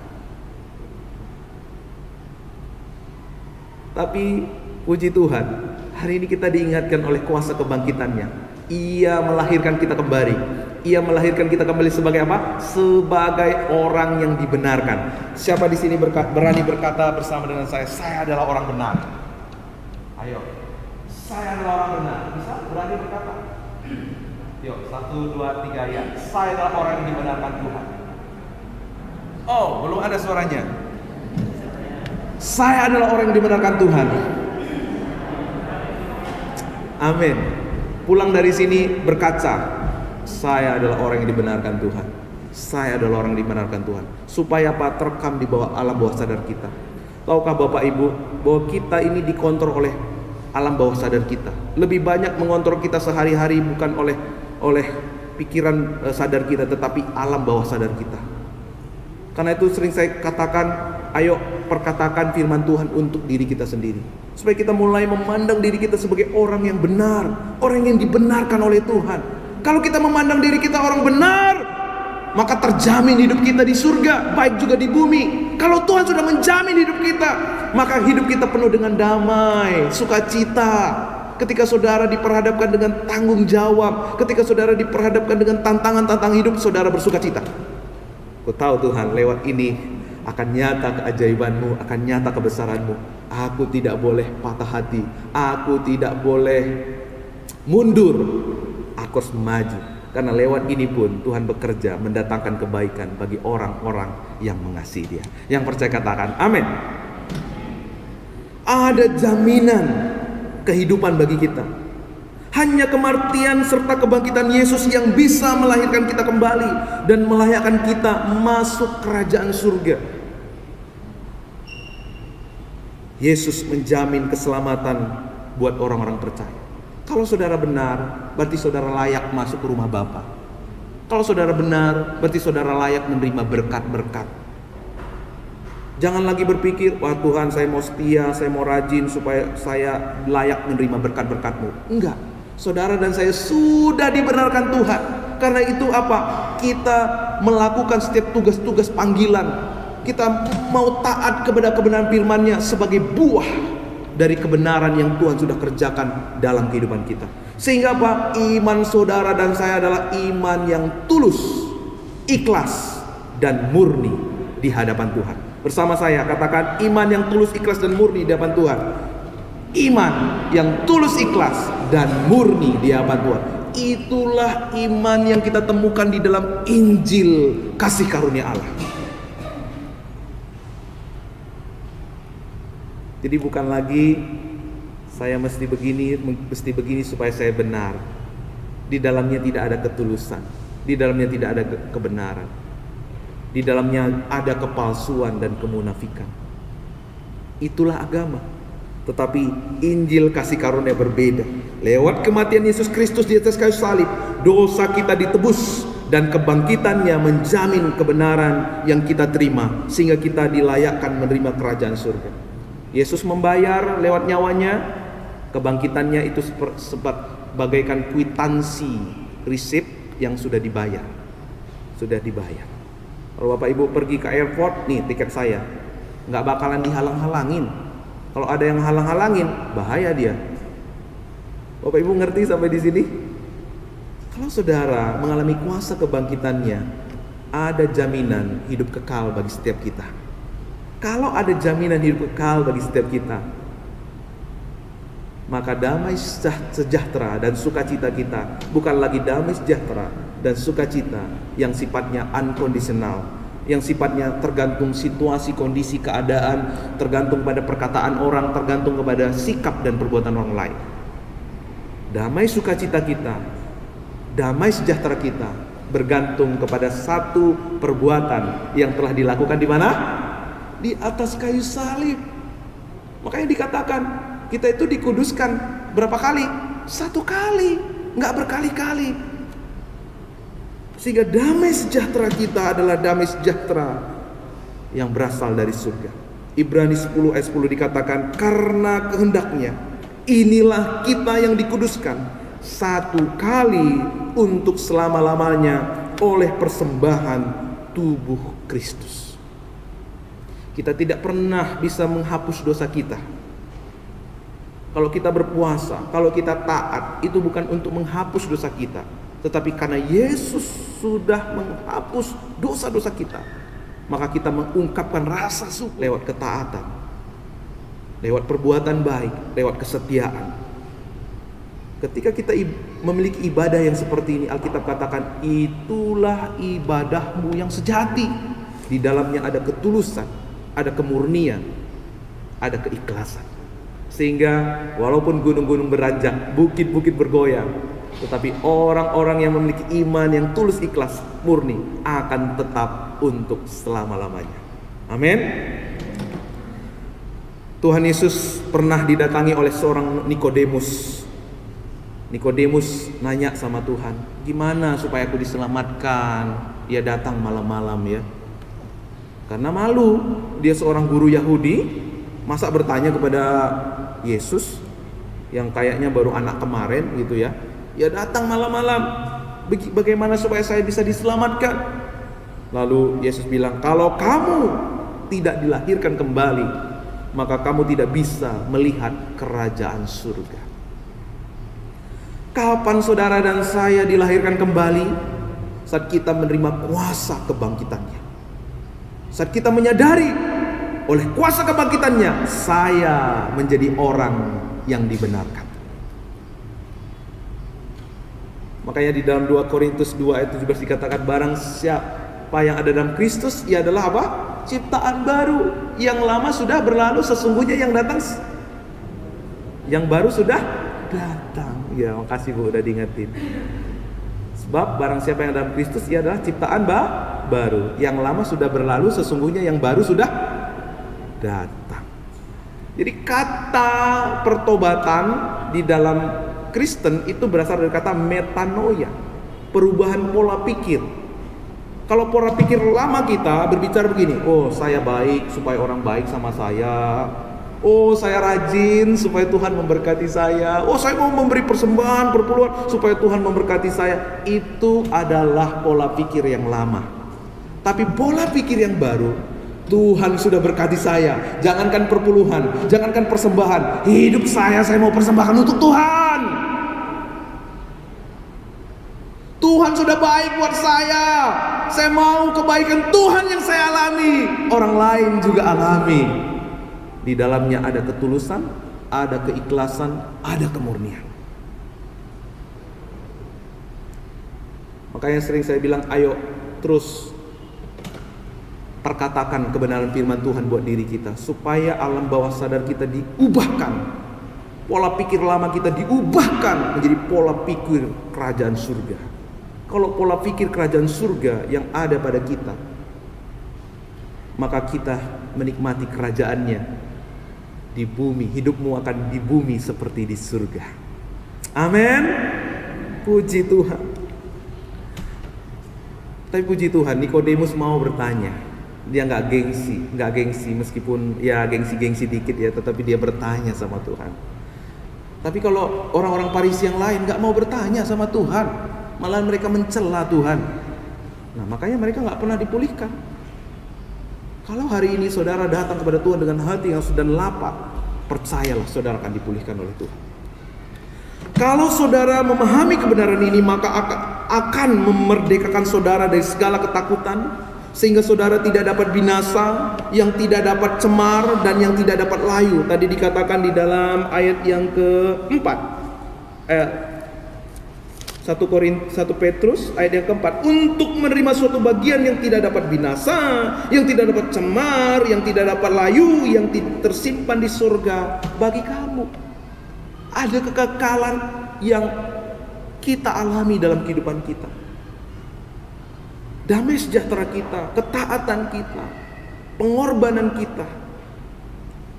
Tapi puji Tuhan, hari ini kita diingatkan oleh kuasa kebangkitannya. Ia melahirkan kita kembali. Ia melahirkan kita kembali sebagai apa? Sebagai orang yang dibenarkan. Siapa di sini berani berkata bersama dengan saya adalah orang benar? Ayo, saya adalah orang benar. Bisa berani berkata? Yuk, 1, 2, 3 ya. Saya adalah orang yang dibenarkan Tuhan. Oh, belum ada suaranya. Saya adalah orang yang dibenarkan Tuhan. Amin. Pulang dari sini berkaca, saya adalah orang yang dibenarkan Tuhan. Saya adalah orang yang dibenarkan Tuhan. Supaya apa? Terekam di bawah alam bawah sadar kita. Tahukah Bapak Ibu bahwa kita ini dikontrol oleh alam bawah sadar kita. Lebih banyak mengontrol kita sehari-hari bukan oleh pikiran sadar kita, tetapi alam bawah sadar kita. Karena itu sering saya katakan, ayo perkatakan firman Tuhan untuk diri kita sendiri. Supaya kita mulai memandang diri kita sebagai orang yang benar, orang yang dibenarkan oleh Tuhan. Kalau kita memandang diri kita orang benar, maka terjamin hidup kita di surga, baik juga di bumi. Kalau Tuhan sudah menjamin hidup kita, maka hidup kita penuh dengan damai, sukacita. ketika saudara diperhadapkan dengan tanggung jawab, ketika saudara diperhadapkan dengan tantangan-tantangan hidup, saudara bersuka cita. Aku tahu Tuhan, lewat ini akan nyata keajaibanmu, akan nyata kebesaranmu. Aku tidak boleh patah hati, aku tidak boleh mundur, aku harus maju. Karena lewat ini pun Tuhan bekerja mendatangkan kebaikan bagi orang-orang yang mengasihi Dia. Yang percaya katakan amin. Ada jaminan kehidupan bagi kita. Hanya kematian serta kebangkitan Yesus yang bisa melahirkan kita kembali dan melayakkan kita masuk kerajaan surga. Yesus menjamin keselamatan buat orang-orang percaya. Kalau saudara benar, berarti saudara layak masuk ke rumah Bapa. Kalau saudara benar, berarti saudara layak menerima berkat-berkat. Jangan lagi berpikir, wah Tuhan saya mau setia, saya mau rajin supaya saya layak menerima berkat-berkat-Mu. Enggak, saudara dan saya sudah dibenarkan Tuhan. Karena itu apa? Kita melakukan setiap tugas-tugas panggilan. Kita mau taat kepada kebenaran firman-Nya sebagai buah dari kebenaran yang Tuhan sudah kerjakan dalam kehidupan kita. Sehingga apa? Iman saudara dan saya adalah iman yang tulus, ikhlas, dan murni di hadapan Tuhan. Bersama saya katakan iman yang tulus, ikhlas, dan murni di hadapan Tuhan. Iman yang tulus, ikhlas, dan murni di hadapan Tuhan. Itulah iman yang kita temukan di dalam Injil kasih karunia Allah. Jadi bukan lagi saya mesti begini supaya saya benar. Di dalamnya tidak ada ketulusan, di dalamnya tidak ada kebenaran. Di dalamnya ada kepalsuan dan kemunafikan. Itulah agama. Tetapi Injil kasih karunia berbeda. Lewat kematian Yesus Kristus di atas kayu salib, dosa kita ditebus dan kebangkitannya menjamin kebenaran yang kita terima sehingga kita dilayakkan menerima kerajaan surga. Yesus membayar lewat nyawanya, kebangkitannya itu bagaikan kwitansi, resip yang sudah dibayar. Sudah dibayar. Kalau Bapak Ibu pergi ke airport, nih tiket saya, nggak bakalan dihalang-halangin. Kalau ada yang halang-halangin, bahaya dia. Bapak Ibu ngerti sampai di sini? Kalau saudara mengalami kuasa kebangkitannya, ada jaminan hidup kekal bagi setiap kita. Kalau ada jaminan hidup kekal bagi setiap kita, maka damai sejahtera dan sukacita kita bukan lagi damai sejahtera dan sukacita yang sifatnya unconditional, yang sifatnya tergantung situasi, kondisi, keadaan, tergantung pada perkataan orang, tergantung kepada sikap dan perbuatan orang lain. Damai sukacita kita, damai sejahtera kita bergantung kepada satu perbuatan yang telah dilakukan di mana? Di atas kayu salib. Makanya dikatakan kita itu dikuduskan berapa kali? 1 kali, nggak berkali-kali. Sehingga damai sejahtera kita adalah damai sejahtera yang berasal dari surga. Ibrani 10 ayat 10 dikatakan, karena kehendaknya inilah kita yang dikuduskan 1 kali untuk selama-lamanya oleh persembahan tubuh Kristus. Kita tidak pernah bisa menghapus dosa kita. Kalau kita berpuasa, kalau kita taat, itu bukan untuk menghapus dosa kita, tetapi karena Yesus sudah menghapus dosa-dosa kita, maka kita mengungkapkan rasa syukur lewat ketaatan, lewat perbuatan baik, lewat kesetiaan. Ketika kita memiliki ibadah yang seperti ini, Alkitab katakan itulah ibadahmu yang sejati. Di dalamnya ada ketulusan, ada kemurnian, ada keikhlasan. Sehingga walaupun gunung-gunung beranjak, bukit-bukit bergoyang, tetapi orang-orang yang memiliki iman yang tulus, ikhlas, murni akan tetap untuk selama-lamanya. Amin. Tuhan Yesus pernah didatangi oleh seorang Nikodemus. Nikodemus nanya sama Tuhan, gimana supaya aku diselamatkan? Dia datang malam-malam ya, karena malu. Dia seorang guru Yahudi, masa bertanya kepada Yesus yang kayaknya baru anak kemarin gitu ya. Ya datang malam-malam, bagaimana supaya saya bisa diselamatkan? Lalu Yesus bilang, kalau kamu tidak dilahirkan kembali, maka kamu tidak bisa melihat kerajaan surga. Kapan saudara dan saya dilahirkan kembali? Saat kita menerima kuasa kebangkitannya. Saat kita menyadari oleh kuasa kebangkitannya, saya menjadi orang yang dibenarkan. Makanya di dalam 2 Korintus 2 ayat 17 dikatakan, barang siapa yang ada dalam Kristus, ia adalah apa? Ciptaan baru. Yang lama sudah berlalu, sesungguhnya yang datang, yang baru sudah datang. Ya, makasih Bu udah diingetin. Sebab barang siapa yang dalam Kristus, ia adalah ciptaan baru. Yang lama sudah berlalu, sesungguhnya yang baru sudah datang. Jadi kata pertobatan di dalam Kristen itu berasal dari kata metanoia, perubahan pola pikir. Kalau pola pikir lama kita berbicara begini, oh saya baik supaya orang baik sama saya, oh saya rajin supaya Tuhan memberkati saya, oh saya mau memberi persembahan perpuluhan supaya Tuhan memberkati saya. Itu adalah pola pikir yang lama. Tapi pola pikir yang baru, Tuhan sudah berkati saya. Jangankan perpuluhan, jangankan persembahan, hidup saya mau persembahkan untuk Tuhan. Tuhan sudah baik buat saya. Saya mau kebaikan Tuhan yang saya alami, orang lain juga alami. Di dalamnya ada ketulusan, ada keikhlasan, ada kemurnian. Makanya sering saya bilang, ayo terus perkatakan kebenaran firman Tuhan buat diri kita, supaya alam bawah sadar kita diubahkan, pola pikir lama kita diubahkan menjadi pola pikir kerajaan surga. Kalau pola pikir kerajaan surga yang ada pada kita, maka kita menikmati kerajaannya di bumi. Hidupmu akan di bumi seperti di surga. Amin. Puji Tuhan. Tapi puji Tuhan, Nikodemus mau bertanya. Dia nggak gengsi meskipun ya gengsi dikit ya, tetapi dia bertanya sama Tuhan. Tapi kalau orang-orang Farisi yang lain nggak mau bertanya sama Tuhan, malah mereka mencela Tuhan. Nah, makanya mereka nggak pernah dipulihkan. Kalau hari ini saudara datang kepada Tuhan dengan hati yang sudah lapar, percayalah saudara akan dipulihkan oleh Tuhan. Kalau saudara memahami kebenaran ini, maka akan memerdekakan saudara dari segala ketakutan, sehingga saudara tidak dapat binasa, yang tidak dapat cemar, dan yang tidak dapat layu. Tadi dikatakan di dalam ayat yang keempat, 1 Petrus ayat yang keempat, untuk menerima suatu bagian yang tidak dapat binasa, yang tidak dapat cemar, yang tidak dapat layu, yang tersimpan di surga bagi kamu. Ada kekekalan yang kita alami dalam kehidupan kita. Damai sejahtera kita, ketaatan kita, pengorbanan kita,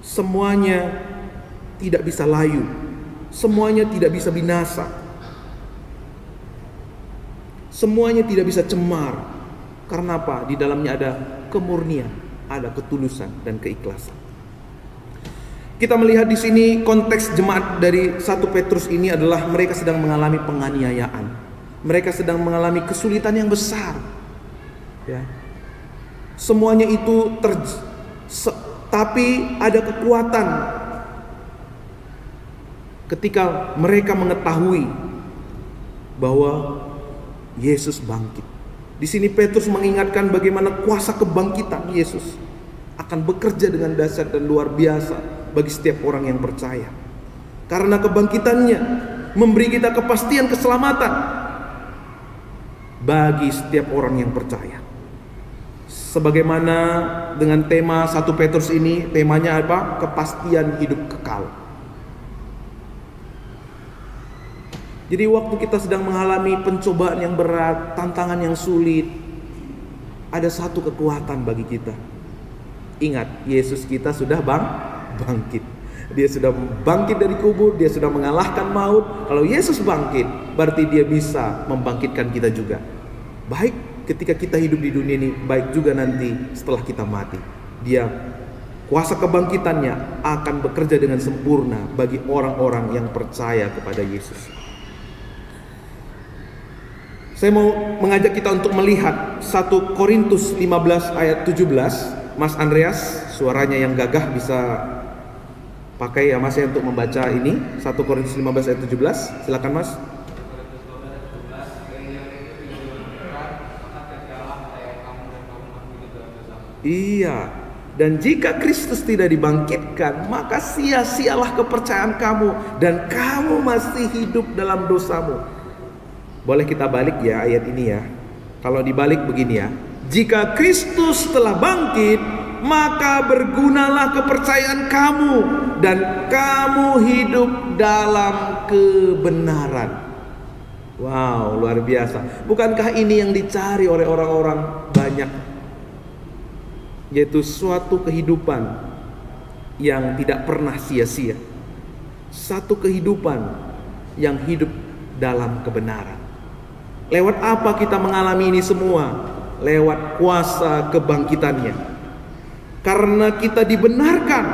semuanya tidak bisa layu, semuanya tidak bisa binasa, semuanya tidak bisa cemar. Karena apa? Di dalamnya ada kemurnian, ada ketulusan dan keikhlasan. Kita melihat di sini konteks jemaat dari 1 Petrus ini adalah mereka sedang mengalami penganiayaan. Mereka sedang mengalami kesulitan yang besar. Ya. Semuanya itu tapi ada kekuatan ketika mereka mengetahui bahwa Yesus bangkit. Di sini Petrus mengingatkan bagaimana kuasa kebangkitan Yesus akan bekerja dengan dahsyat dan luar biasa bagi setiap orang yang percaya. Karena kebangkitannya memberi kita kepastian keselamatan bagi setiap orang yang percaya. Sebagaimana dengan tema 1 Petrus ini, temanya apa? Kepastian hidup kekal. Jadi waktu kita sedang mengalami pencobaan yang berat, tantangan yang sulit, ada satu kekuatan bagi kita. Ingat, Yesus kita sudah bangkit. Dia sudah bangkit dari kubur, dia sudah mengalahkan maut. Kalau Yesus bangkit, berarti dia bisa membangkitkan kita juga. Baik ketika kita hidup di dunia ini, baik juga nanti setelah kita mati. Dia, kuasa kebangkitannya akan bekerja dengan sempurna bagi orang-orang yang percaya kepada Yesus. Saya mau mengajak kita untuk melihat 1 Korintus 15 ayat 17. Mas Andreas, suaranya yang gagah bisa pakai ya Mas ya untuk membaca ini. 1 Korintus 15 ayat 17. Silakan Mas. Iya. Dan jika Kristus tidak dibangkitkan, maka sia-sialah kepercayaan kamu dan kamu masih hidup dalam dosamu. Boleh kita balik ya ayat ini ya. Kalau dibalik begini ya. Jika Kristus telah bangkit, maka bergunalah kepercayaan kamu dan kamu hidup dalam kebenaran. Wow, luar biasa. Bukankah ini yang dicari oleh orang-orang banyak? Yaitu suatu kehidupan yang tidak pernah sia-sia. Satu kehidupan yang hidup dalam kebenaran. Lewat apa kita mengalami ini semua? Lewat kuasa kebangkitannya. Karena kita dibenarkan.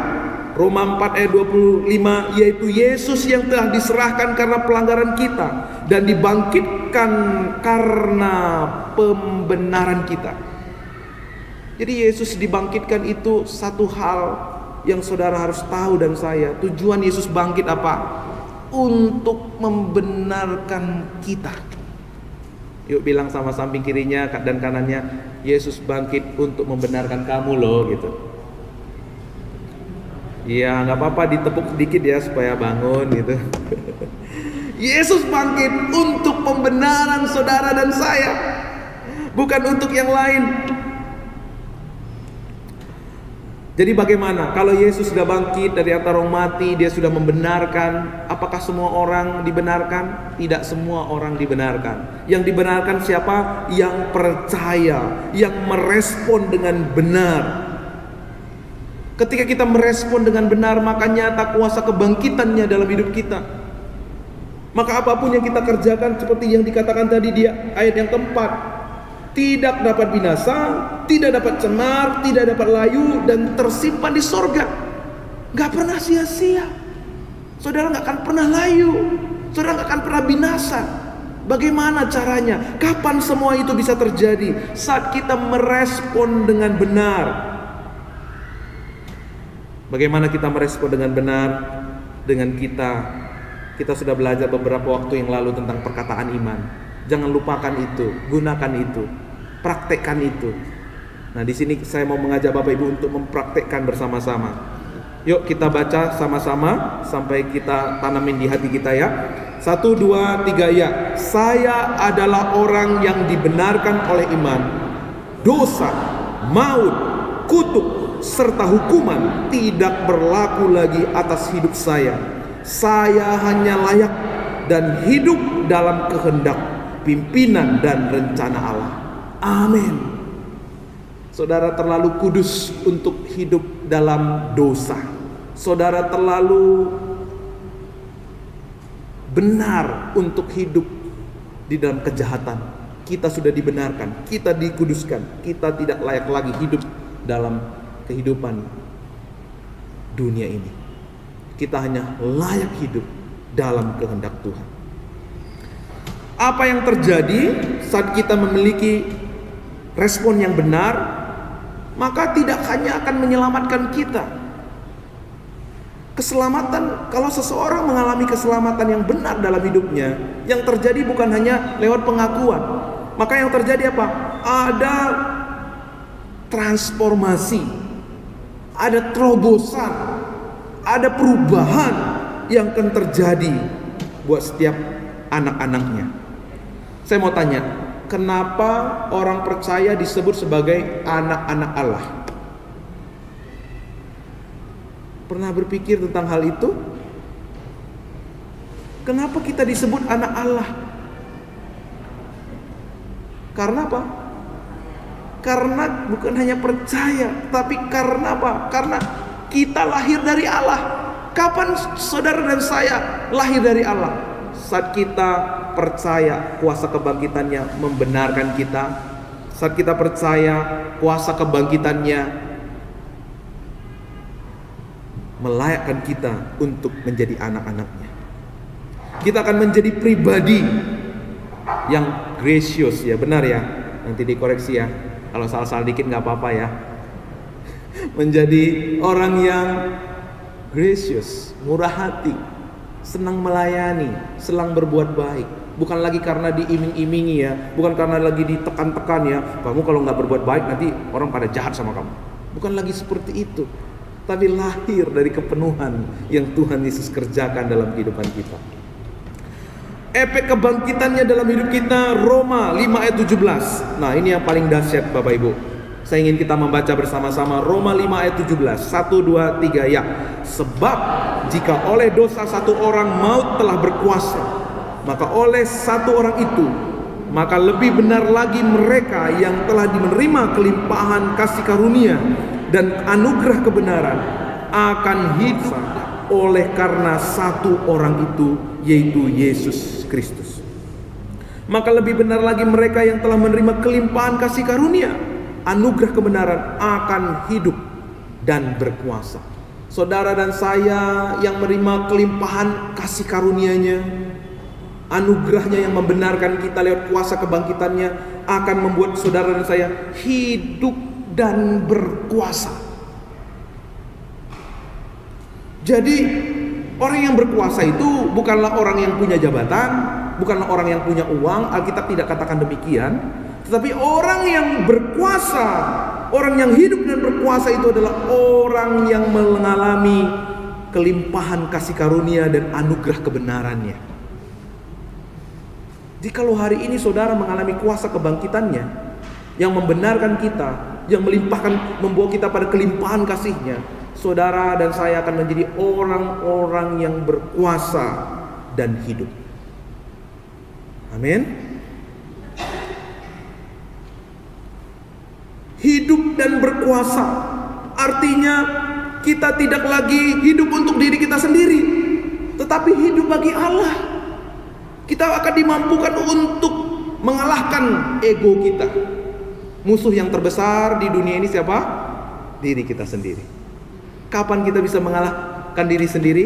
Roma 4 ayat 25, yaitu Yesus yang telah diserahkan karena pelanggaran kita dan dibangkitkan karena pembenaran kita. Jadi Yesus dibangkitkan itu satu hal yang saudara harus tahu dan saya. Tujuan Yesus bangkit apa? Untuk membenarkan kita. Yuk bilang sama samping kirinya dan kanannya, Yesus bangkit untuk membenarkan kamu loh gitu. Iya, nggak apa-apa ditepuk sedikit ya supaya bangun gitu. Yesus bangkit untuk pembenaran saudara dan saya, bukan untuk yang lain. Jadi bagaimana kalau Yesus sudah bangkit dari antara orang mati, dia sudah membenarkan? Apakah semua orang dibenarkan? Tidak semua orang dibenarkan. Yang dibenarkan siapa? Yang percaya, yang merespon dengan benar. Ketika kita merespon dengan benar, maka nyata kuasa kebangkitannya dalam hidup kita. Maka apapun yang kita kerjakan, seperti yang dikatakan tadi di ayat yang keempat, tidak dapat binasa, tidak dapat cemar, tidak dapat layu, dan tersimpan di sorga. Gak pernah sia-sia. Saudara gak akan pernah layu, saudara gak akan pernah binasa. Bagaimana caranya? Kapan semua itu bisa terjadi? Saat kita merespon dengan benar. Bagaimana kita merespon dengan benar? Dengan kita sudah belajar beberapa waktu yang lalu tentang perkataan iman. Jangan lupakan itu, gunakan itu, praktekkan itu. Nah, di sini saya mau mengajak Bapak Ibu untuk mempraktekkan bersama-sama. Yuk kita baca sama-sama sampai kita tanamin di hati kita ya. 1, 2, 3 ya. Saya adalah orang yang dibenarkan oleh iman. Dosa, maut, kutuk serta hukuman tidak berlaku lagi atas hidup saya. Saya hanya layak dan hidup dalam kehendak, pimpinan dan rencana Allah. Amin. Saudara terlalu kudus untuk hidup dalam dosa. Saudara terlalu benar untuk hidup di dalam kejahatan. Kita sudah dibenarkan, kita dikuduskan, kita tidak layak lagi hidup dalam kehidupan dunia ini. Kita hanya layak hidup dalam kehendak Tuhan. Apa yang terjadi saat kita memiliki respon yang benar, maka tidak hanya akan menyelamatkan kita. Keselamatan, kalau seseorang mengalami keselamatan yang benar dalam hidupnya, yang terjadi bukan hanya lewat pengakuan. Maka yang terjadi apa? Ada transformasi, ada terobosan, ada perubahan yang akan terjadi buat setiap anak-anaknya. Saya mau tanya, kenapa orang percaya disebut sebagai anak-anak Allah? Pernah berpikir tentang hal itu? Kenapa kita disebut anak Allah? Karena apa? Karena bukan hanya percaya, tapi karena apa? Karena kita lahir dari Allah. Kapan saudara dan saya lahir dari Allah? Saat kita percaya kuasa kebangkitannya membenarkan kita. Saat kita percaya kuasa kebangkitannya melayakkan kita untuk menjadi anak-anaknya. Kita akan menjadi pribadi yang gracious, ya benar ya. Nanti dikoreksi ya. Kalau salah-salah dikit gak apa-apa ya. Menjadi orang yang gracious, murah hati, senang melayani, senang berbuat baik. Bukan lagi karena diiming-imingi ya, bukan karena lagi ditekan-tekan ya, kamu kalau nggak berbuat baik nanti orang pada jahat sama kamu. Bukan lagi seperti itu, tapi lahir dari kepenuhan yang Tuhan Yesus kerjakan dalam kehidupan kita. Efek kebangkitannya dalam hidup kita, Roma 5 ayat 17. Nah, ini yang paling dahsyat Bapak Ibu. Saya ingin kita membaca bersama-sama Roma 5 ayat 17. 1, 2, 3 ya. Sebab jika oleh dosa satu orang maut telah berkuasa, maka oleh satu orang itu, maka lebih benar lagi mereka yang telah menerima kelimpahan kasih karunia dan anugerah kebenaran akan hidup oleh karena satu orang itu, yaitu Yesus Kristus. Maka lebih benar lagi mereka yang telah menerima kelimpahan kasih karunia, anugerah kebenaran akan hidup dan berkuasa. Saudara dan saya yang menerima kelimpahan kasih karunia-Nya, anugerahnya yang membenarkan kita lewat kuasa kebangkitannya, akan membuat saudara dan saya hidup dan berkuasa. Jadi orang yang berkuasa itu bukanlah orang yang punya jabatan, bukanlah orang yang punya uang. Alkitab tidak katakan demikian. Tetapi orang yang berkuasa, orang yang hidup dan berkuasa itu adalah orang yang mengalami kelimpahan kasih karunia dan anugerah kebenarannya. Jikalau hari ini saudara mengalami kuasa kebangkitannya yang membenarkan kita, yang melimpahkan, membawa kita pada kelimpahan kasih-Nya, saudara dan saya akan menjadi orang-orang yang berkuasa dan hidup. Amin. Hidup dan berkuasa artinya kita tidak lagi hidup untuk diri kita sendiri, tetapi hidup bagi Allah. Kita akan dimampukan untuk mengalahkan ego kita. Musuh yang terbesar di dunia ini siapa? Diri kita sendiri. Kapan kita bisa mengalahkan diri sendiri?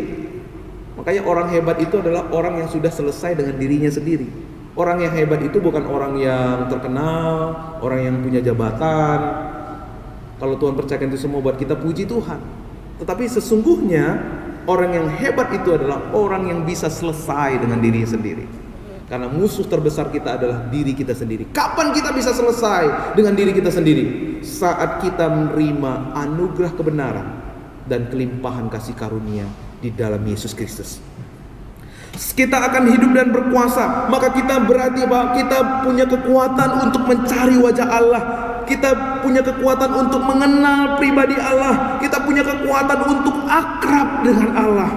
Makanya orang hebat itu adalah orang yang sudah selesai dengan dirinya sendiri. Orang yang hebat itu bukan orang yang terkenal, orang yang punya jabatan. Kalau Tuhan percayakan itu semua buat kita, puji Tuhan. Tetapi sesungguhnya orang yang hebat itu adalah orang yang bisa selesai dengan dirinya sendiri. Karena musuh terbesar kita adalah diri kita sendiri. Kapan kita bisa selesai dengan diri kita sendiri? Saat kita menerima anugerah kebenaran dan kelimpahan kasih karunia di dalam Yesus Kristus. Kita akan hidup dan berkuasa. Maka kita berarti bahwa kita punya kekuatan untuk mencari wajah Allah. Kita punya kekuatan untuk mengenal pribadi Allah. Kita punya kekuatan untuk akrab dengan Allah.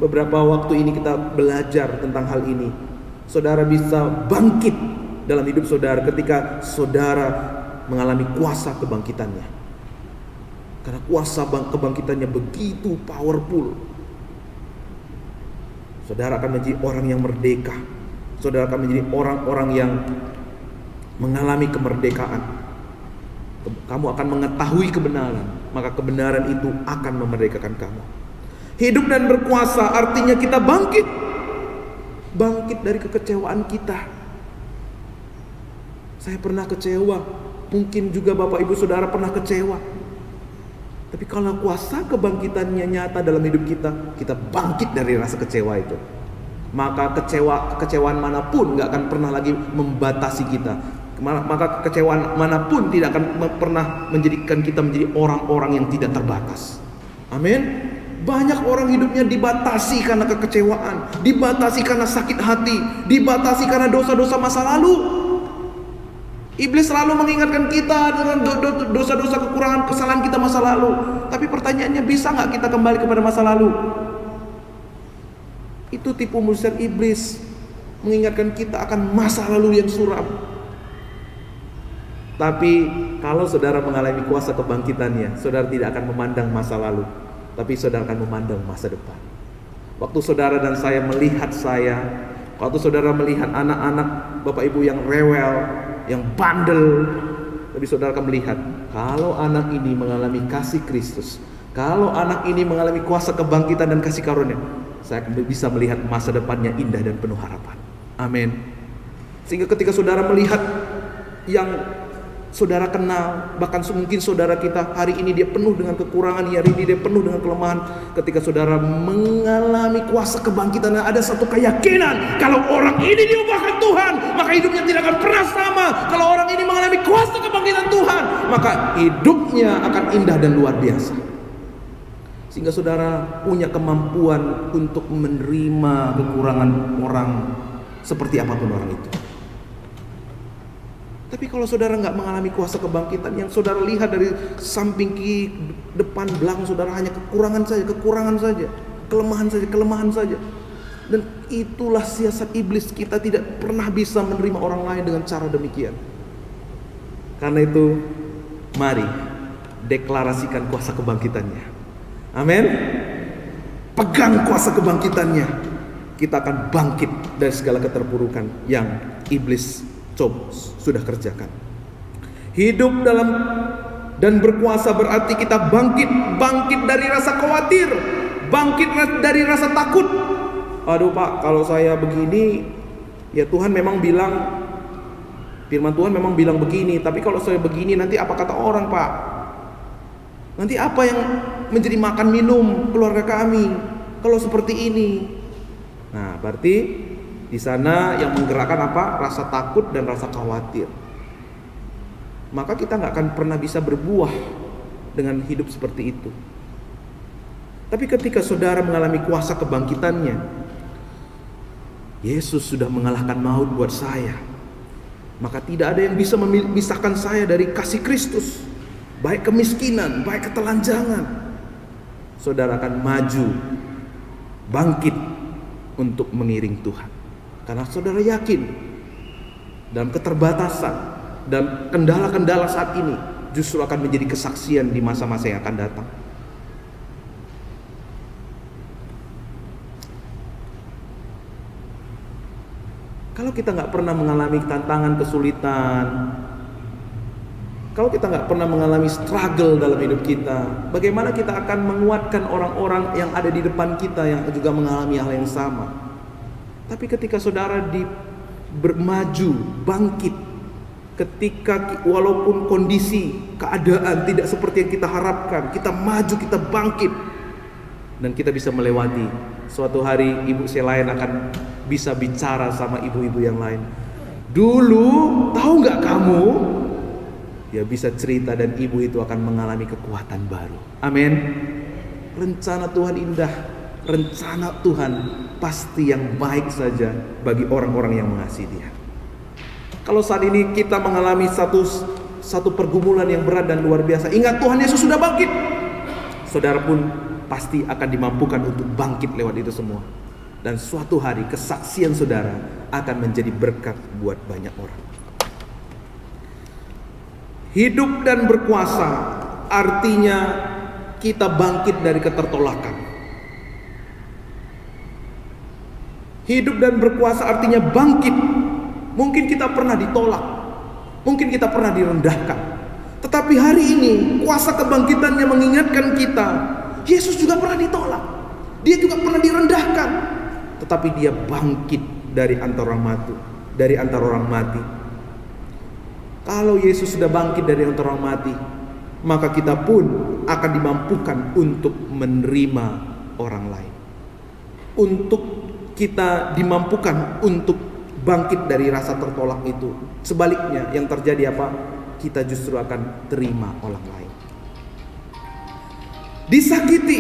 Beberapa waktu ini kita belajar tentang hal ini. Saudara bisa bangkit dalam hidup saudara ketika saudara mengalami kuasa kebangkitannya. Karena kuasa kebangkitannya begitu powerful. Saudara akan menjadi orang yang merdeka. Saudara akan menjadi orang-orang yang mengalami kemerdekaan. Kamu akan mengetahui kebenaran, maka kebenaran itu akan memerdekakan kamu. Hidup dan berkuasa artinya kita bangkit. Bangkit dari kekecewaan kita. Saya pernah kecewa. Mungkin juga Bapak Ibu Saudara pernah kecewa. Tapi kalau kuasa kebangkitannya nyata dalam hidup kita, kita bangkit dari rasa kecewa itu. Maka kekecewaan manapun gak akan pernah lagi membatasi kita. Maka kekecewaan manapun tidak akan pernah menjadikan kita menjadi orang-orang yang tidak terbatas. Amin. Banyak orang hidupnya dibatasi karena kekecewaan, dibatasi karena sakit hati, dibatasi karena dosa-dosa masa lalu. Iblis selalu mengingatkan kita dengan dosa-dosa, kekurangan, kesalahan kita masa lalu. Tapi pertanyaannya, bisa gak kita kembali kepada masa lalu? Itu tipu muslihat iblis, mengingatkan kita akan masa lalu yang suram. Tapi kalau saudara mengalami kuasa kebangkitannya, saudara tidak akan memandang masa lalu, tapi saudara akan memandang masa depan. Waktu saudara dan saya melihat waktu saudara melihat anak-anak Bapak Ibu yang rewel, yang bandel, tapi saudara akan melihat, kalau anak ini mengalami kasih Kristus, kalau anak ini mengalami kuasa kebangkitan dan kasih karunia, saya akan bisa melihat masa depannya indah dan penuh harapan. Amin. Sehingga ketika saudara melihat yang saudara kenal, bahkan mungkin saudara kita hari ini dia penuh dengan kekurangan, hari ini dia penuh dengan kelemahan. Ketika saudara mengalami kuasa kebangkitan, ada satu keyakinan kalau orang ini diubahkan Tuhan, maka hidupnya tidak akan pernah sama. Kalau orang ini mengalami kuasa kebangkitan Tuhan, maka hidupnya akan indah dan luar biasa. Sehingga saudara punya kemampuan untuk menerima kekurangan orang seperti apapun orang itu. Tapi kalau saudara nggak mengalami kuasa kebangkitan, yang saudara lihat dari samping kiri, depan, belakang saudara hanya kekurangan saja, kelemahan saja. Dan itulah siasat iblis, kita tidak pernah bisa menerima orang lain dengan cara demikian. Karena itu, mari deklarasikan kuasa kebangkitannya. Amin. Pegang kuasa kebangkitannya. Kita akan bangkit dari segala keterpurukan yang iblis sudah kerjakan. Hidup dalam dan berkuasa berarti kita bangkit dari rasa khawatir, bangkit dari rasa takut. Aduh Pak, kalau saya begini, ya Tuhan memang bilang, firman Tuhan memang bilang begini, tapi kalau saya begini nanti apa kata orang Pak? Nanti apa yang menjadi makan minum keluarga kami kalau seperti ini? Nah, berarti di sana yang menggerakkan apa? Rasa takut dan rasa khawatir. Maka kita nggak akan pernah bisa berbuah dengan hidup seperti itu. Tapi ketika saudara mengalami kuasa kebangkitannya, Yesus sudah mengalahkan maut buat saya. Maka tidak ada yang bisa memisahkan saya dari kasih Kristus. Baik kemiskinan, baik ketelanjangan. Saudara akan maju, bangkit untuk mengiring Tuhan. Karena saudara yakin dalam keterbatasan dan kendala-kendala saat ini justru akan menjadi kesaksian di masa-masa yang akan datang. Kalau kita nggak pernah mengalami tantangan, kesulitan, kalau kita nggak pernah mengalami struggle dalam hidup kita, bagaimana kita akan menguatkan orang-orang yang ada di depan kita yang juga mengalami hal yang sama? Tapi ketika saudara bermaju, bangkit, ketika walaupun kondisi, keadaan tidak seperti yang kita harapkan, kita maju, kita bangkit, dan kita bisa melewati. Suatu hari ibu saya lain akan bisa bicara sama ibu-ibu yang lain. Dulu, tahu nggak kamu? Ya bisa cerita dan ibu itu akan mengalami kekuatan baru. Amin. Rencana Tuhan indah, rencana Tuhan pasti yang baik saja bagi orang-orang yang mengasihi Dia. Kalau saat ini kita mengalami satu pergumulan yang berat dan luar biasa, ingat Tuhan Yesus sudah bangkit. Saudara pun pasti akan dimampukan untuk bangkit lewat itu semua. Dan suatu hari kesaksian saudara akan menjadi berkat buat banyak orang. Hidup dan berkuasa artinya kita bangkit dari ketertolakan. Hidup dan berkuasa artinya bangkit. Mungkin kita pernah ditolak, mungkin kita pernah direndahkan, tetapi hari ini kuasa kebangkitannya mengingatkan kita, Yesus juga pernah ditolak, Dia juga pernah direndahkan, tetapi Dia bangkit dari antara orang mati. Kalau Yesus sudah bangkit dari antara orang mati, maka kita pun akan dimampukan untuk menerima orang lain. Untuk kita dimampukan untuk bangkit dari rasa tertolak itu. Sebaliknya yang terjadi apa? Kita justru akan terima orang lain. Disakiti.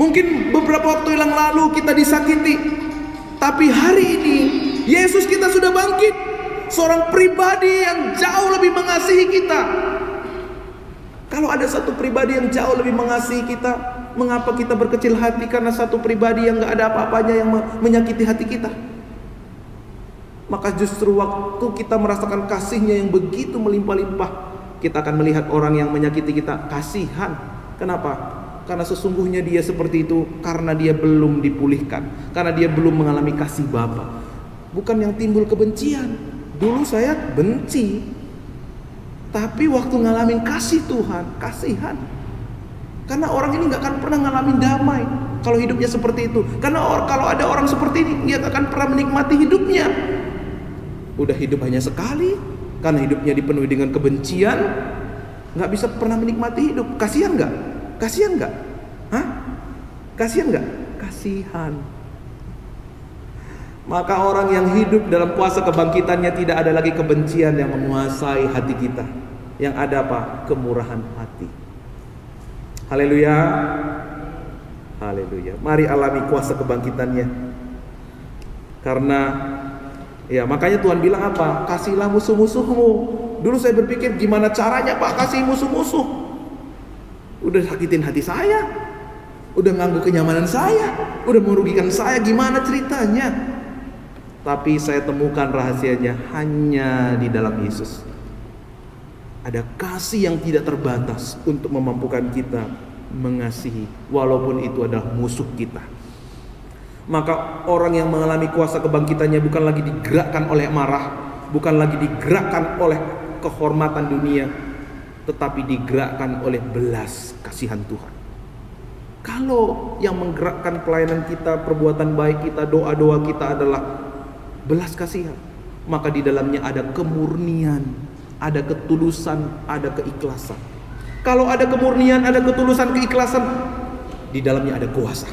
Mungkin beberapa waktu yang lalu kita disakiti, tapi hari ini Yesus kita sudah bangkit. Seorang pribadi yang jauh lebih mengasihi kita. Kalau ada satu pribadi yang jauh lebih mengasihi kita, mengapa kita berkecil hati karena satu pribadi yang gak ada apa-apanya yang menyakiti hati kita? Maka justru waktu kita merasakan kasihnya yang begitu melimpah-limpah, kita akan melihat orang yang menyakiti kita, kasihan. Kenapa? Karena sesungguhnya dia seperti itu karena dia belum dipulihkan, karena dia belum mengalami kasih Bapa. Bukan yang timbul kebencian. Dulu saya benci, tapi waktu ngalamin kasih Tuhan, kasihan. Karena orang ini gak akan pernah ngalamin damai kalau hidupnya seperti itu. Karena kalau ada orang seperti ini, dia gak akan pernah menikmati hidupnya. Udah hidup hanya sekali, Karena hidupnya dipenuhi dengan kebencian, nggak bisa pernah menikmati hidup. Kasihan nggak? Kasihan nggak? Hah? Kasihan nggak? Kasihan. Maka orang yang hidup dalam kuasa kebangkitannya tidak ada lagi kebencian yang menguasai hati kita. Yang ada apa? Kemurahan hati. Haleluya. Haleluya. Mari alami kuasa kebangkitannya. Karena ya makanya Tuhan bilang apa? Kasihilah musuh-musuhmu. Dulu saya berpikir gimana caranya Pak kasih musuh-musuh. Udah sakitin hati saya, udah ganggu kenyamanan saya, udah merugikan saya, gimana ceritanya? Tapi saya temukan rahasianya hanya di dalam Yesus. Ada kasih yang tidak terbatas untuk memampukan kita mengasihi walaupun itu adalah musuh kita. Maka orang yang mengalami kuasa kebangkitannya bukan lagi digerakkan oleh marah, bukan lagi digerakkan oleh kehormatan dunia, tetapi digerakkan oleh belas kasihan Tuhan. Kalau yang menggerakkan pelayanan kita, perbuatan baik kita, doa-doa kita adalah belas kasihan, maka di dalamnya ada kemurnian, ada ketulusan, ada keikhlasan. Kalau ada kemurnian, ada ketulusan, keikhlasan, di dalamnya ada kuasa.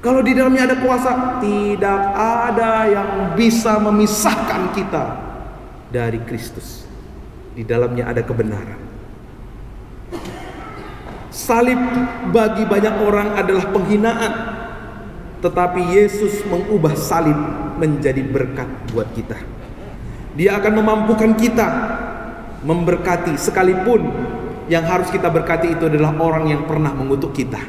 Kalau di dalamnya ada kuasa, tidak ada yang bisa memisahkan kita dari Kristus. Di dalamnya ada kebenaran. Salib bagi banyak orang adalah penghinaan, tetapi Yesus mengubah salib menjadi berkat buat kita. Dia akan memampukan kita memberkati, sekalipun yang harus kita berkati itu adalah orang yang pernah mengutuk kita.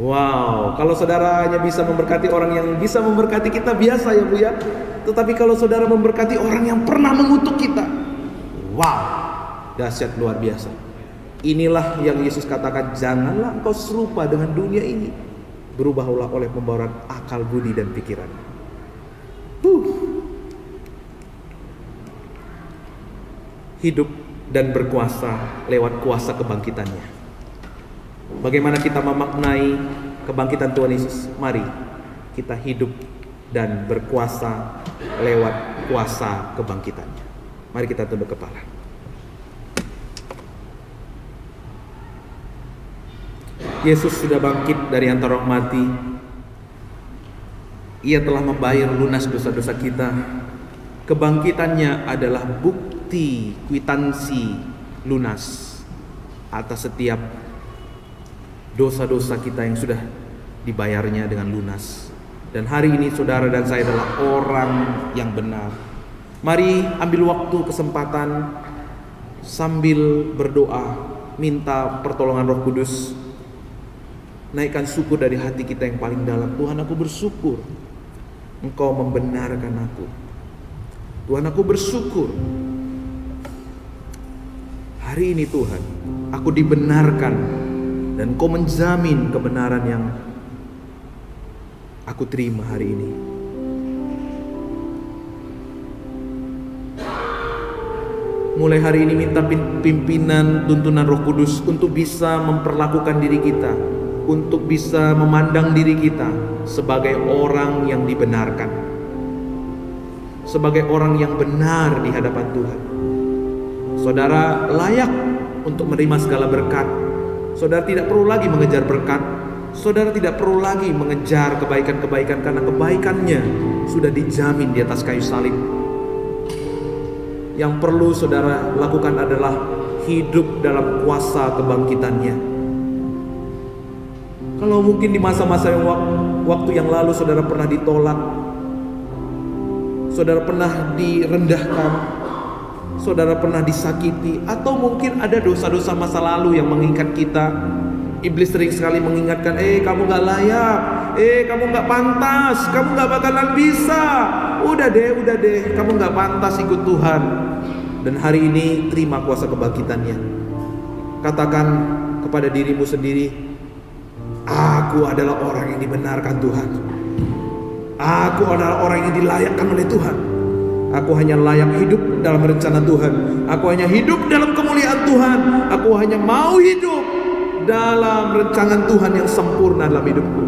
Wow, kalau saudara hanya bisa memberkati orang yang bisa memberkati kita, biasa ya Bu ya. Tetapi kalau saudara memberkati orang yang pernah mengutuk kita, wow, dahsyat luar biasa. Inilah yang Yesus katakan, janganlah engkau serupa dengan dunia ini, berubahlah oleh pembauran akal budi dan pikiran. Hidup dan berkuasa lewat kuasa kebangkitannya. Bagaimana kita memaknai kebangkitan Tuhan Yesus? Mari kita hidup dan berkuasa lewat kuasa kebangkitannya. Mari kita tunduk kepala. Yesus sudah bangkit dari antara orang mati. Ia telah membayar lunas dosa-dosa kita. Kebangkitannya adalah bukti kwitansi lunas atas setiap dosa-dosa kita yang sudah dibayarnya dengan lunas. Dan hari ini saudara dan saya adalah orang yang benar. Mari ambil waktu, kesempatan, sambil berdoa, minta pertolongan Roh Kudus. Naikkan syukur dari hati kita yang paling dalam. Tuhan, aku bersyukur Engkau membenarkan aku. Tuhan, aku bersyukur hari ini Tuhan, aku dibenarkan dan Engkau menjamin kebenaran yang aku terima hari ini. Mulai hari ini minta pimpinan tuntunan Roh Kudus untuk bisa memperlakukan diri kita, untuk bisa memandang diri kita sebagai orang yang dibenarkan, sebagai orang yang benar di hadapan Tuhan. Saudara layak untuk menerima segala berkat. Saudara tidak perlu lagi mengejar berkat. Saudara tidak perlu lagi mengejar kebaikan-kebaikan, karena kebaikannya sudah dijamin di atas kayu salib. Yang perlu saudara lakukan adalah hidup dalam kuasa kebangkitannya. Kalau mungkin di masa-masa yang waktu yang lalu saudara pernah ditolak, saudara pernah direndahkan, saudara pernah disakiti, atau mungkin ada dosa-dosa masa lalu yang mengingat kita. Iblis sering sekali mengingatkan, kamu gak layak, kamu gak pantas, kamu gak bakalan bisa, udah deh, kamu gak pantas ikut Tuhan. Dan hari ini terima kuasa kebangkitannya. Katakan kepada dirimu sendiri, aku adalah orang yang dibenarkan Tuhan. Aku adalah orang yang dilayakkan oleh Tuhan. Aku hanya layak hidup dalam rencana Tuhan. Aku hanya hidup dalam kemuliaan Tuhan. Aku hanya mau hidup dalam rancangan Tuhan yang sempurna dalam hidupku.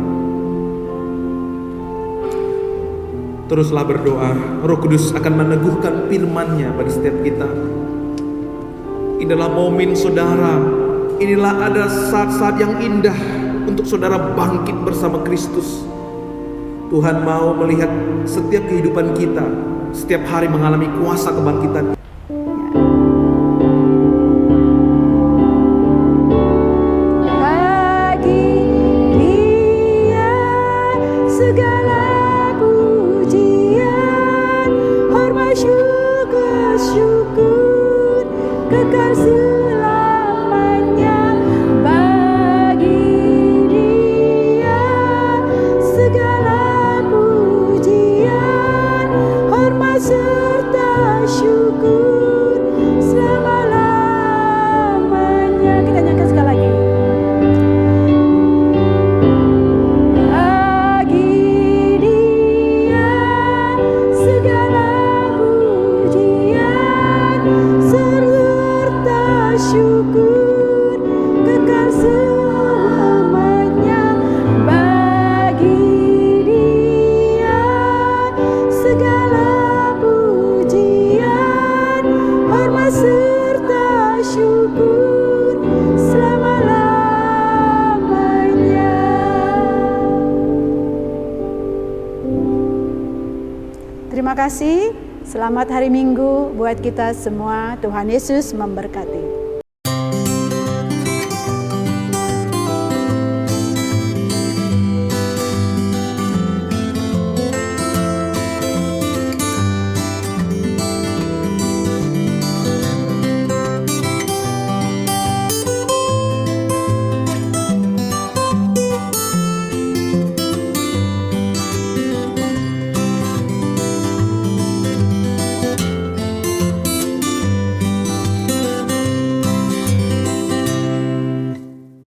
Teruslah berdoa, Roh Kudus akan meneguhkan firman-Nya bagi setiap kita. Inilah momen saudara, inilah ada saat-saat yang indah untuk saudara bangkit bersama Kristus. Tuhan mau melihat setiap kehidupan kita, setiap hari mengalami kuasa kebangkitan. Terima kasih. Selamat hari Minggu buat kita semua. Tuhan Yesus memberkati.